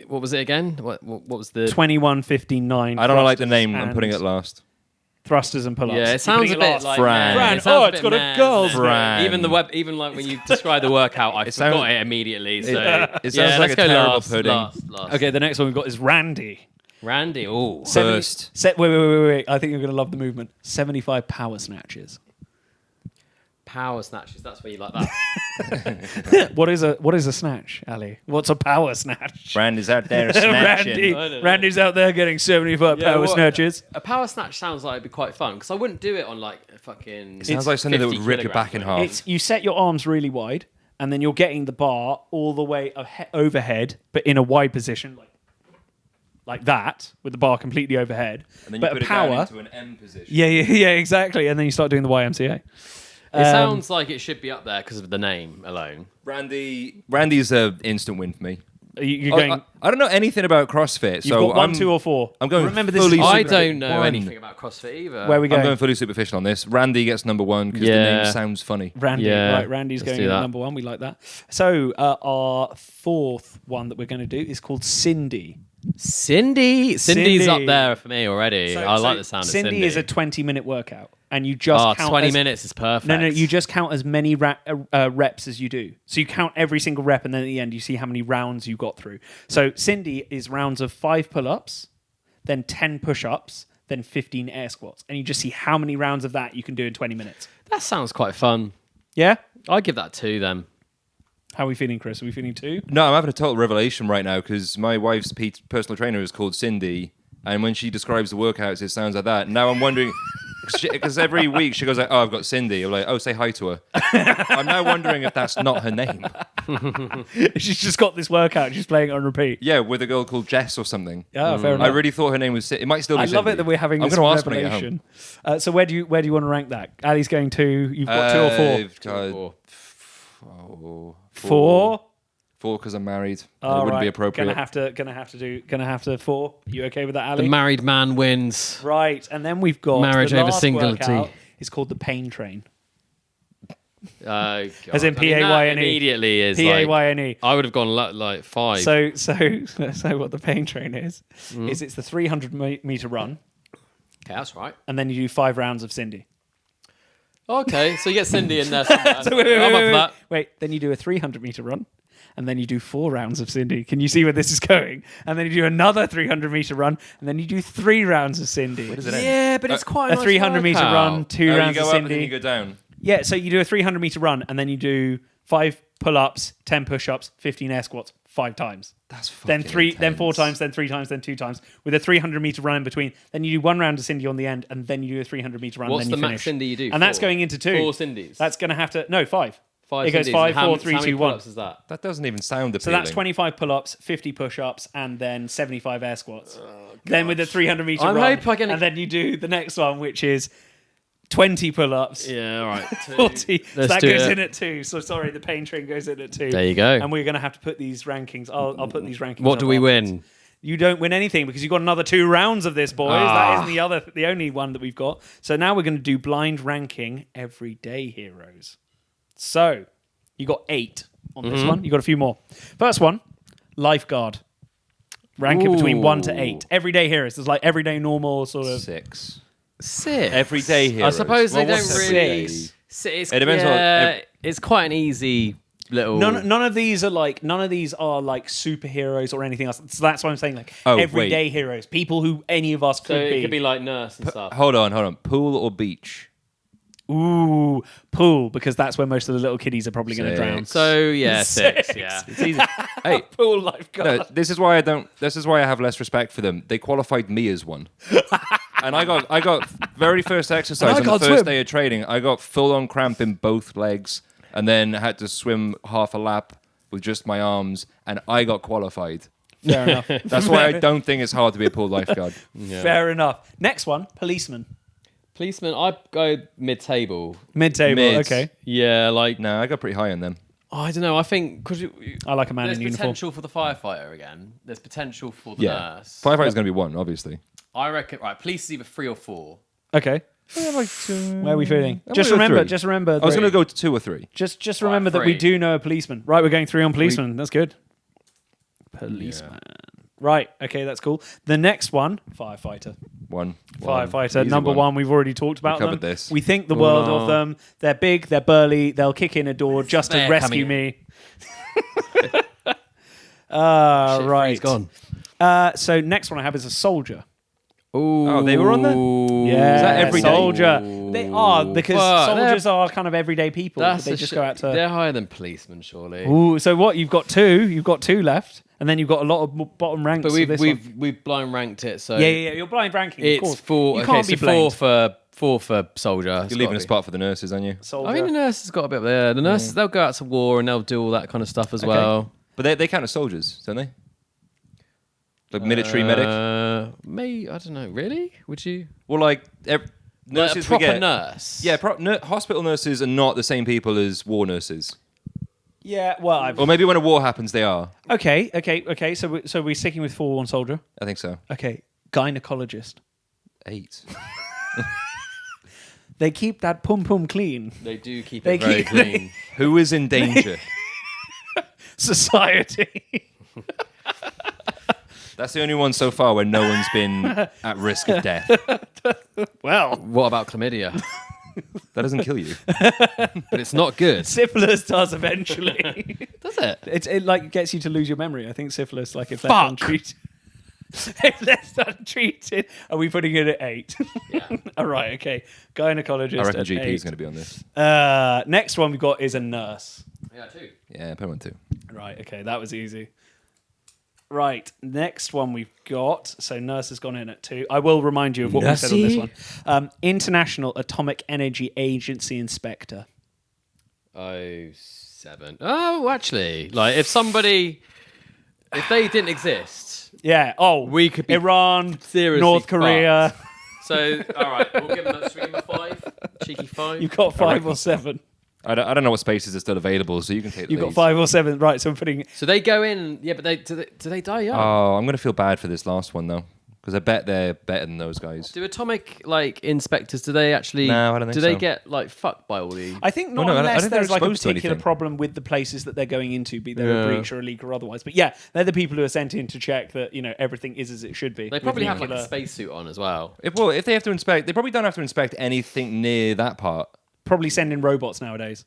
What was it again? What was the... 21, 15, 9. I don't like the thrusters name. I'm and- putting it last. Thrusters and pull-ups. Yeah, You're it sounds putting a bit last. like Fran. Fran. It sounds Oh, a it's bit got a mad, girl's doesn't it? Fran. Even like when you describe the workout, I sounds- forgot it immediately. So it sounds yeah, like let's a go terrible last, pudding. Last. Okay, the next one we've got is Randy. Randy. Oh, First. Wait. I think you're going to love the movement. 75 power snatches. power snatches. That's where you like that. What is a snatch, Ali? What's a power snatch? Randy's out there snatching. Randy's out there getting 75 Yeah, power what- snatches. A power snatch sounds like it'd be quite fun because I wouldn't do it on like a fucking. Sounds like something that would 50 rip your back in kilograms, half. It's you set your arms really wide, and then you're getting the bar all the way overhead, but in a wide position, like that, with the bar completely overhead. And then you but put a it power, down into an M position. yeah, exactly. And then you start doing the YMCA. It sounds like it should be up there because of the name alone. Randy's an instant win for me. You're Oh, going. I don't know anything about CrossFit, You've so got 1, I'm 2, or 4. I'm going Remember this. fully Is I super- don't know one. anything about CrossFit either. Where are we I'm going? going fully superficial on this. Randy gets number 1 because the Yeah. name sounds funny. Randy, Yeah, right? Randy's let's going do in at that. number 1. We like that. So our fourth one that we're going to do is called Cindy. Cindy's Cindy. up there for me already. I like the sound of Cindy. Cindy is a 20-minute workout, and you just count 20 as, minutes is perfect. No, you just count as many reps as you do. So you count every single rep, and then at the end you see how many rounds you got through. So Cindy is rounds of 5 pull-ups, then 10 push-ups, then 15 air squats, and you just see how many rounds of that you can do in 20 minutes. That sounds quite fun. Yeah. I'd give that 2 then. How are we feeling, Chris? Are we feeling 2? No, I'm having a total revelation right now because my wife's personal trainer is called Cindy, and when she describes the workouts, it sounds like that. Now I'm wondering, because every week she goes like, "Oh, I've got Cindy." I'm like, "Oh, say hi to her." I'm now wondering if that's not her name. She's just got this workout. She's playing it on repeat. Yeah, with a girl called Jess or something. Yeah, fair enough. I really thought her name was. It might still be. I love Cindy. it that we're having I'm this going to ask when I get home. revelation. So where do you want to rank that? Ali's going 2. You've got 2 or 4. I've got 4. 4 because I'm married. And All it wouldn't right. be appropriate. Gonna have to 4. You okay with that, Ali? The married man wins. Right, and then we've got Marriage the over last singlety. workout. It's called the pain train. God. As in I mean, that PAYNE. immediately is PAYNE. I would have gone like 5. So what the pain train is it's the 300 meter run, okay, that's right. and then you do 5 rounds of Cindy. Okay, so you get Cindy in there. somewhere. So wait, I'm up for that. Wait, then you do a 300 meter run, and then you do 4 rounds of Cindy. Can you see where this is going? And then you do another 300 meter run, and then you do 3 rounds of Cindy. Does it end? Yeah, but it's quite A 300 meter run, 2 Oh, rounds you of go up and then Cindy. you go down. Yeah, so you do a 300 meter run, and then you do 5 pull-ups, 10 push-ups, 15 air squats 5 times. That's Then fucking 3, then 4 intense. times, then 3 times, then 2 times, with a 300 meter run in between. Then you do 1 round of Cindy on the end, and then you do a 300 meter run. What's and the then you max finish. Cindy you do? And that's 4? going into 2. 4 Cindy's. That's going to have to 5. 5 It goes Cindy's. 5, How 4, 3, many 2, 1. pull-ups is that? That doesn't even sound appealing. So that's 25 pull-ups, 50 push-ups, and then 75 air squats. Then with the 300 meter I'm run, hoping I can- and then you do the next one, which is 20 pull-ups. Yeah, all right. 40. So Let's that do goes it. in at 2. So sorry, the pain train goes in at 2. There you go. And we're going to have to put these rankings. I'll put these rankings. What up do we afterwards. win? You don't win anything because you've got another 2 rounds of this, boys. That isn't the only one that we've got. So now we're going to do blind ranking everyday heroes. So you got 8 on this one. You got a few more. First one, lifeguard. Rank it between 1 to 8. Everyday heroes. There's like everyday normal sort of. 6. 6. Everyday heroes. I suppose they what's don't really. six? It's, It depends on it's quite an easy little. None of these are like superheroes or anything else. So that's why I'm saying like Oh, everyday wait. heroes, people who any of us So could it could be like nurse and stuff. Hold on. Pool or beach? Ooh, pool, because that's where most of the little kiddies are probably going to Six. drown. So yeah, 6. 6. Yeah. It's easy. Hey, Pool lifeguard. no, this is why I have less respect for them. They qualified me as one. And I got very first exercise And I on the can't first swim. day of training. I got full on cramp in both legs, and then had to swim half a lap with just my arms, and I got qualified. Fair enough. That's why I don't think it's hard to be a pool lifeguard. Fair enough. Next one, policeman. Policeman, I'd go mid-table. Mid-table, Mid. okay. Yeah, like No, I got pretty high on them. I don't know. I think because I like a man there's in uniform. potential for the firefighter again. There's potential for the Yeah, nurse. firefighter's going to be 1, obviously. I reckon. Right, police is either 3 or 4. Okay. Where are we feeling? Just gonna go remember, 3. just remember. I was going to go to 2 or 3. Just remember that we 3. do know a policeman. Right, we're going 3 on policeman. That's good. Policeman. Right, okay, that's cool. The next one, firefighter. 1. Firefighter, Easy number 1. We've already talked about them. covered this. We think the world of no. them. They're big, they're burly, they'll kick in a door just to They're rescue coming me. Shit, Right. He's gone. So next one I have is a soldier. Ooh. Oh, they were on there? Yeah, Is that every day? soldier. They are because Fuck, soldiers are kind of everyday people. That's They a just sh- go out to. They're higher than policemen, surely. Ooh, so what? You've got 2. You've got 2 left, and then you've got a lot of bottom ranks. But of this one. we've blind ranked it, so Yeah. You're blind ranking. Of it's course. 4. You Okay, can't so be blamed. 4 for soldier. It's You're leaving gotta a spot for the nurses, aren't you? be. Soldier. I mean, the nurse has got a bit there. The nurses they'll go out to war and they'll do all that kind of stuff as well. But they count as soldiers, don't they? Like military medic? I don't know. Really? Would you? Well, like Like nurses a proper we get. nurse. Yeah, hospital nurses are not the same people as war nurses. Yeah. Well, Or maybe when a war happens, they are. okay. So we're sticking with 4 on soldier. I think so. Okay. Gynecologist. 8. They keep that pum clean. They do keep They it very keep- clean. Who is in danger? Society. That's the only one so far where no one's been at risk of death. Well, What about chlamydia? That doesn't kill you. But it's not good. syphilis does eventually. Does it? It like gets you to lose your memory. I think syphilis, like if left untreated. If left untreated, are we putting it at 8? Yeah. All right, okay. Gynecologist. I reckon at GP 8. is going to be on this. Next one we've got is a nurse. Yeah, too. Yeah, put 1 2. Right, okay, that was easy. Right, next one we've got. So nurse has gone in at 2. I will remind you of what we said on this one. International Atomic Energy Agency Inspector. 7. Oh, actually, like if they didn't exist, Yeah. Oh, We could be Iran, seriously North Korea. so all right, we'll give them a 5, cheeky 5. You've got 5 or 7. I don't know what spaces are still available, so you can take the You've got lead. 5 or 7. Right, so I'm putting. So they go in, yeah, but do they die young? Oh, I'm going to feel bad for this last one, though. Because I bet they're better than those guys. Do atomic like inspectors? Do they actually? No, I don't think Do they so. get like fucked by all the? I think not Well, no, I unless don't think they're there's like a exposed to particular anything. problem with the places that they're going into, be there Yeah. a breach or a leak or otherwise. But yeah, they're the people who are sent in to check that everything is as it should be. They with probably have like a nuclear- spacesuit on as well. If they have to inspect, they probably don't have to inspect anything near that part. probably send in robots nowadays.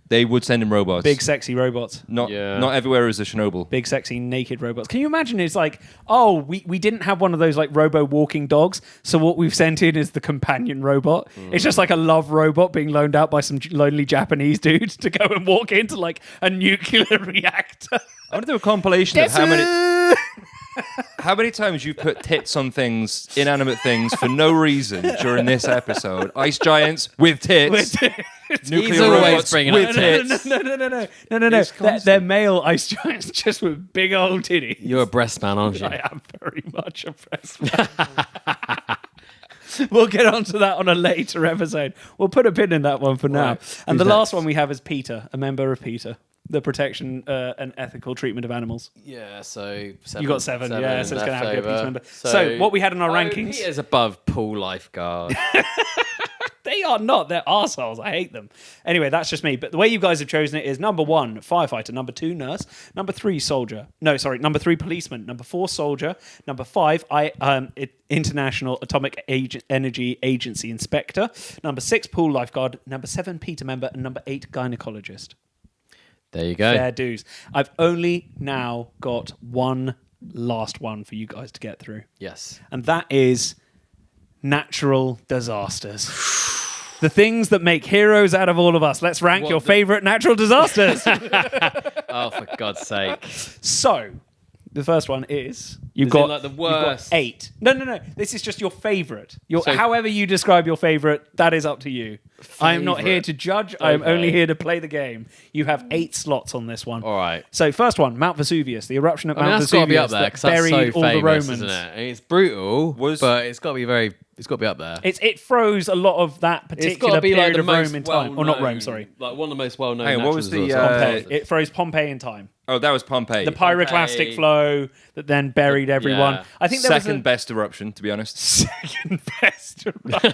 They would send in robots. Big sexy robots. Not Yeah. not everywhere is a Chernobyl. Big sexy naked robots. Can you imagine? It's like, oh, we didn't have one of those like robo walking dogs, so what we've sent in is the companion robot. It's just like a love robot being loaned out by some lonely Japanese dude to go and walk into like a nuclear reactor. I want to do a compilation of how many times you've put tits on things, inanimate things, for no reason during this episode. Ice giants with tits. Nuclear He's always robots bringing with up tits. No. It's constant. They're male ice giants just with big old titties. You're a breast man, aren't you? I am very much a breast man. We'll get onto that on a later episode. We'll put a pin in that one for now. Right. And Who's the last next? one we have is PETA, a member of PETA, the protection and ethical treatment of animals. Yeah, so 7. You got 7, yeah, so it's going to have to be a PETA member. So, So what we had in our rankings... Peter's above pool lifeguard. They are not. They're arseholes. I hate them. Anyway, that's just me. But the way you guys have chosen it is number 1, firefighter. Number 2, nurse. Number 3, soldier. No, sorry. Number 3, policeman. Number 4, soldier. Number 5, International Atomic Energy Agency inspector. Number 6, pool lifeguard. Number 7, PETA member. And number 8, gynecologist. There you go. Fair dues. I've only now got one last one for you guys to get through. Yes. And that is natural disasters. The things that make heroes out of all of us. Let's rank your favourite natural disasters. Oh, for God's sake. So, the first one is you've As in, got like, the you've got worst. 8. No. This is just your favourite. So- However you describe your favourite, that is up to you. I am not here Favourite. to judge. I am Okay. only here to play the game. You have 8 slots on this one. All right. So, first one, Mount Vesuvius, the eruption at I mean, Mount that's got to be Vesuvius up there that because that's buried so all the famous, Romans. isn't it? And it's brutal, Was- but it's got to be very. It's got to be up there. It froze a lot of that It's got particular to be period like the of most Rome in time. Or not Rome, sorry. Like one of the most well-known. Hang on, what natural was the, disasters. Pompeii. It froze Pompeii in time. Oh, that was Pompeii. The pyroclastic Pompeii. flow that then buried everyone. Yeah. I think there was Second a best eruption, to be honest. second best. eruption.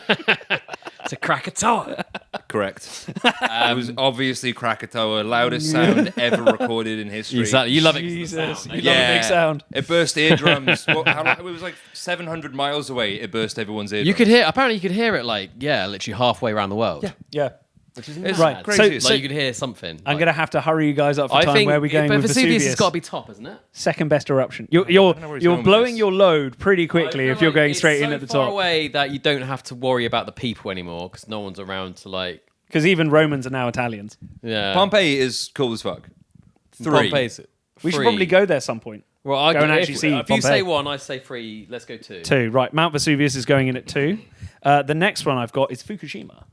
It's a Krakatoa. Correct. It was obviously Krakatoa, loudest sound ever recorded in history. Exactly. You love it. 'cause of the Jesus, sound, you don't love a big sound. It burst eardrums. How long? It was like 700 miles away. It burst everyone's eardrums. You could hear. Apparently, you could hear it like literally halfway around the world. Yeah. Which is It's Right, crazy. so- Like you could hear something. I'm going to have to hurry you guys up for time. Where are we going but with Vesuvius Vesuvius? has got to be top, isn't it? Second best eruption. You're don't know where he's you're going with blowing this. your load pretty quickly I feel if you're like going it's straight in so at the far top. away that you don't have to worry about the people anymore because no one's around to like. Because even Romans are now Italians. Yeah. Pompeii is cool as fuck. 3. Pompeii's We should three. probably go there some point. Well, I go and if, actually see If you say Pompeii. 1, I say 3. Let's go 2. 2. Right, Mount Vesuvius is going in at 2. The next one I've got is Fukushima.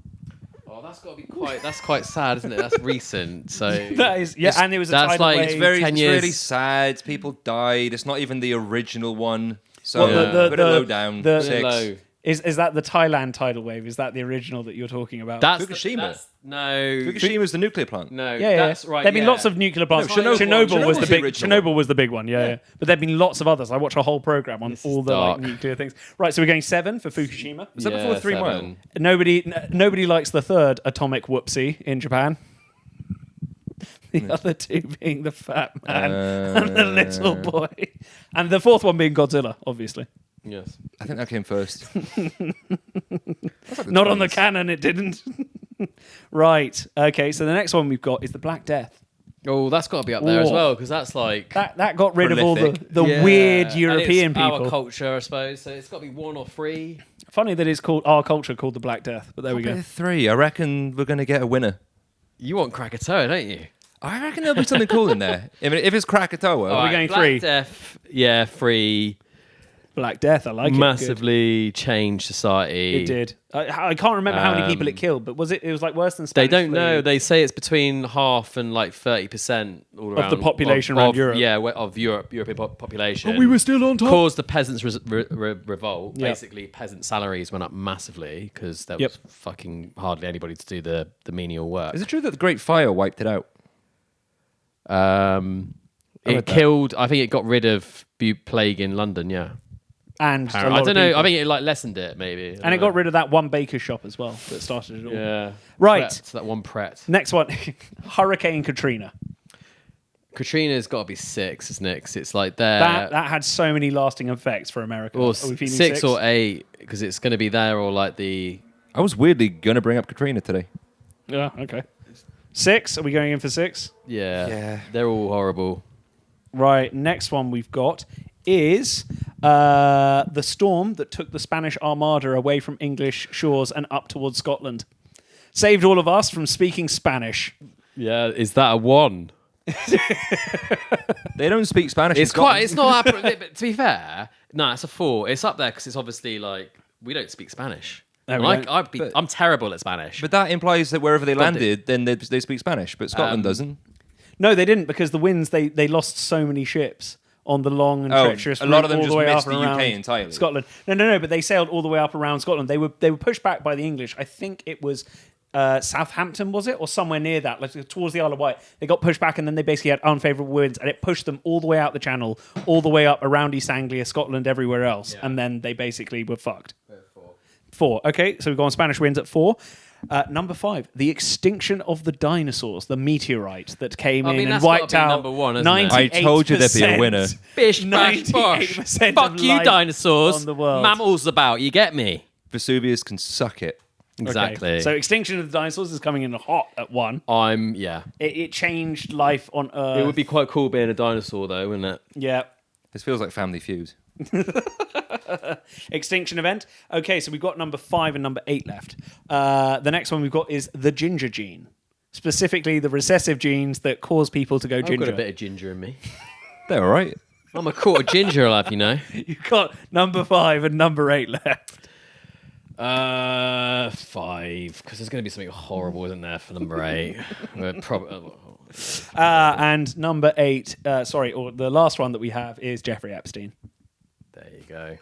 Oh, that's got to be quite. That's quite sad, isn't it? That's recent. So That is, yeah, and it was a that's tidal like- wave. it's Very, 10 it's years. really sad. People died. It's not even the original one. So Well, the- put it low down. the- 6. low. Is that the Thailand tidal wave? Is that the original that you're talking about? That's Fukushima. no. Fukushima's the nuclear plant. No. yeah. That's right. There've been yeah. lots of nuclear plants. No, Chernobyl Chernobyl was the was the big. original Chernobyl was the big one. Yeah. But there've been lots of others. I watch a whole program on This is all the dark. nuclear things. Right, so we're going 7 for Fukushima. Was that before 3 Mile? 7. Nobody likes the third atomic whoopsie in Japan. The other 2 being the fat man and the little boy, and the 4th one being Godzilla, obviously. Yes. I think that came first. Not on the canon, it didn't. Right. Okay. So the next one we've got is the Black Death. Oh, that's got to be up there as Whoa. well because that's like That got rid of all Prolific. the Yeah. weird And European it's our people. culture, I suppose. So it's got to be 1 or 3. Funny that it's called our culture called the Black Death, but there we go. 3. I reckon we're going to get a winner. You want Krakatoa, don't you? I reckon there'll be something cool in there. I mean, if it's Krakatoa, Are we going Black 3? Death, yeah, 3. Black Death, I like it. Massively changed society. Good. It did. I can't remember how many people it killed, but was it? It was like worse than Spanish They don't flu. know. They say it's between half and like 30% all around the population around Europe. Yeah, of European population. But we were still on top. Caused the peasants' revolt. Yep. Basically, peasant salaries went up massively because there Yep. was fucking hardly anybody to do the menial work. is it true that the Great Fire wiped it out? It read that. killed. I think it got rid of plague in London. Yeah, And a lot I of don't know. people. I think it like lessened it maybe. I And don't it got know. rid of that one baker shop as well that started it all. Yeah. Right. Pret, that one Pret. Next one, Hurricane Katrina. Katrina's got to be 6, isn't it? 'Cause it's like there. That had so many lasting effects for America. or Are we feeling 6 or 8 because it's going to be there or like the. I was weirdly going to bring up Katrina today. Yeah. Okay. 6. Are we going in for 6? Yeah. They're all horrible. Right. Next one we've got is the storm that took the Spanish Armada away from English shores and up towards Scotland. Saved all of us from speaking Spanish. Yeah. Is that a 1? They don't speak Spanish. It's in Scotland. quite. It's not. But to be fair, no, it's a 4. It's up there because it's obviously like we don't speak Spanish. No, And we don't. I'm terrible at Spanish. But that implies that wherever they God, landed, then they speak Spanish. But Scotland doesn't. No, they didn't because the winds, they lost so many ships on the long and treacherous a lot route of them all just the way missed up the and around UK entirely. Scotland. No, but they sailed all the way up around Scotland. They were pushed back by the English. I think it was Southampton, was it? Or somewhere near that, like towards the Isle of Wight. They got pushed back and then they basically had unfavourable winds and it pushed them all the way out the channel, all the way up around East Anglia, Scotland, everywhere else. Yeah. And then they basically were fucked. 4. Okay, so we go on Spanish winds at 4. Number 5, the extinction of the dinosaurs, the meteorite that came in and that's wiped gotta be out number 1, isn't it? 98%. I told you there'd be a winner. Bish, bash, bosh. 98% Fuck of you, life dinosaurs. on the world. Mammals about, you get me? Vesuvius can suck it. Exactly. Okay, so extinction of the dinosaurs is coming in hot at 1. It changed life on Earth. It would be quite cool being a dinosaur, though, wouldn't it? Yeah. This feels like Family Feud. Extinction event. Okay, so we've got number 5 and number 8 left. The next one we've got is the ginger gene. Specifically, the recessive genes that cause people to go I've ginger. got a bit of ginger in me. They're all right. I'm a quarter ginger, lad, you know. You've got number 5 and number 8 left. 5, because there's going to be something horrible, isn't there, for number 8? And number 8, or the last one that we have is Jeffrey Epstein. There you go.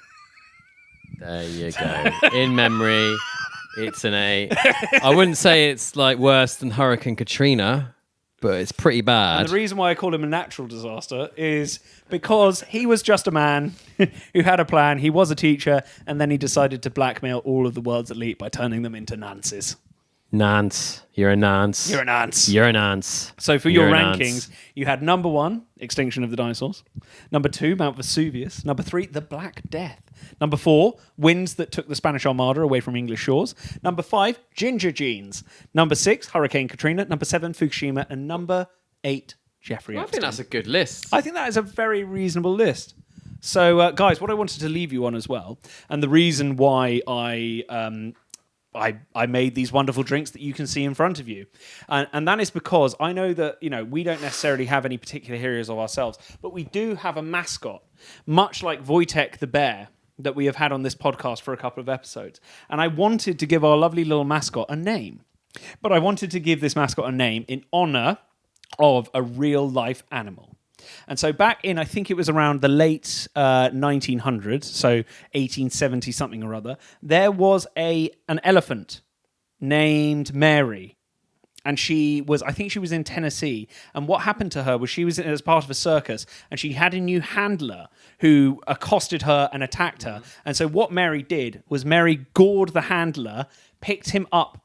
There you go. In memory, it's an 8. I wouldn't say it's like worse than Hurricane Katrina, but it's pretty bad. And the reason why I call him a natural disaster is because he was just a man who had a plan. He was a teacher, and then he decided to blackmail all of the world's elite by turning them into Nances. Nance. You're a Nance. You're a Nance. You're a Nance. So for You're your a rankings, Nance. you had number 1, extinction of the dinosaurs. Number 2, Mount Vesuvius. Number 3, the Black Death. Number 4, winds that took the Spanish Armada away from English shores. Number 5, ginger genes. Number 6, Hurricane Katrina. Number 7, Fukushima. And number 8, Jeffrey I Epstein. think that's a good list. I think that is a very reasonable list. So, guys, what I wanted to leave you on as well, and the reason why I made these wonderful drinks that you can see in front of you. And that is because I know that, we don't necessarily have any particular heroes of ourselves, but we do have a mascot, much like Wojtek the bear that we have had on this podcast for a couple of episodes. And I wanted to give our lovely little mascot a name. But I wanted to give this mascot a name in honor of a real life animal. And so back in, I think it was around the late 1900s, so 1870 something or other, there was an elephant named Mary. And I think she was in Tennessee. And what happened to her was she was as part of a circus and she had a new handler who accosted her and attacked her. And so what Mary did was Mary gored the handler, picked him up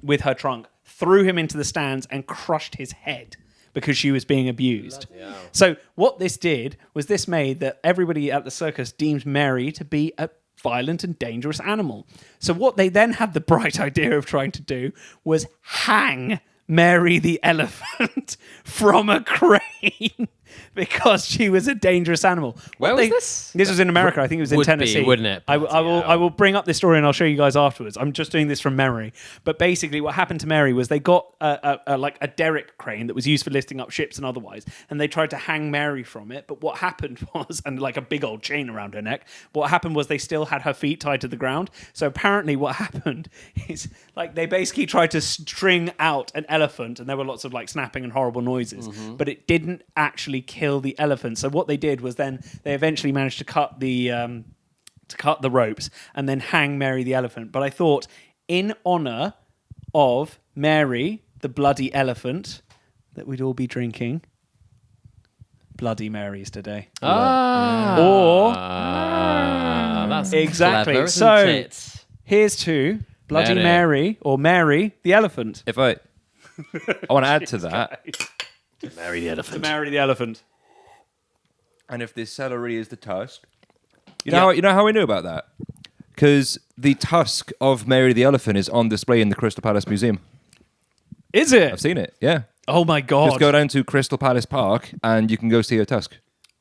with her trunk, threw him into the stands and crushed his head because she was being abused. So what this did was this made that everybody at the circus deemed Mary to be a violent and dangerous animal. So what they then had the bright idea of trying to do was hang Mary the elephant from a crane because she was a dangerous animal. Where was this? This was in America. I think it was in Would be, Tennessee. wouldn't it? I will bring up this story and I'll show you guys afterwards. I'm just doing this from memory. But basically what happened to Mary was they got a derrick crane that was used for lifting up ships and otherwise, and they tried to hang Mary from it. But what happened was, and like a big old chain around her neck, what happened was they still had her feet tied to the ground. So apparently what happened is like they basically tried to string out an elephant, and there were lots of like snapping and horrible noises, but it didn't actually kill the elephant. So what they did was then they eventually managed to cut the ropes and then hang Mary the elephant. But I thought, in honor of Mary the bloody elephant, that we'd all be drinking Bloody Marys today. That's Exactly. clever, So isn't it? here's to Bloody Mary. Mary or Mary the elephant. If I want to add to that, Mary the To elephant. Mary the elephant. and if this celery is the tusk, you know how I knew about that? Because the tusk of Mary the elephant is on display in the Crystal Palace Museum. Is it? I've seen it. Yeah. Oh my God. Just go down to Crystal Palace Park and you can go see her tusk.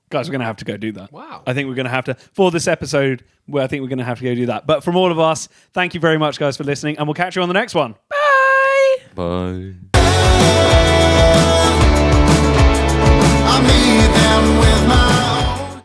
Guys, we're going to have to go do that. Wow. I think we're going to have to, for this episode, I think we're going to have to go do that. But from all of us, thank you very much, guys, for listening, and we'll catch you on the next one. Bye! Bye. I need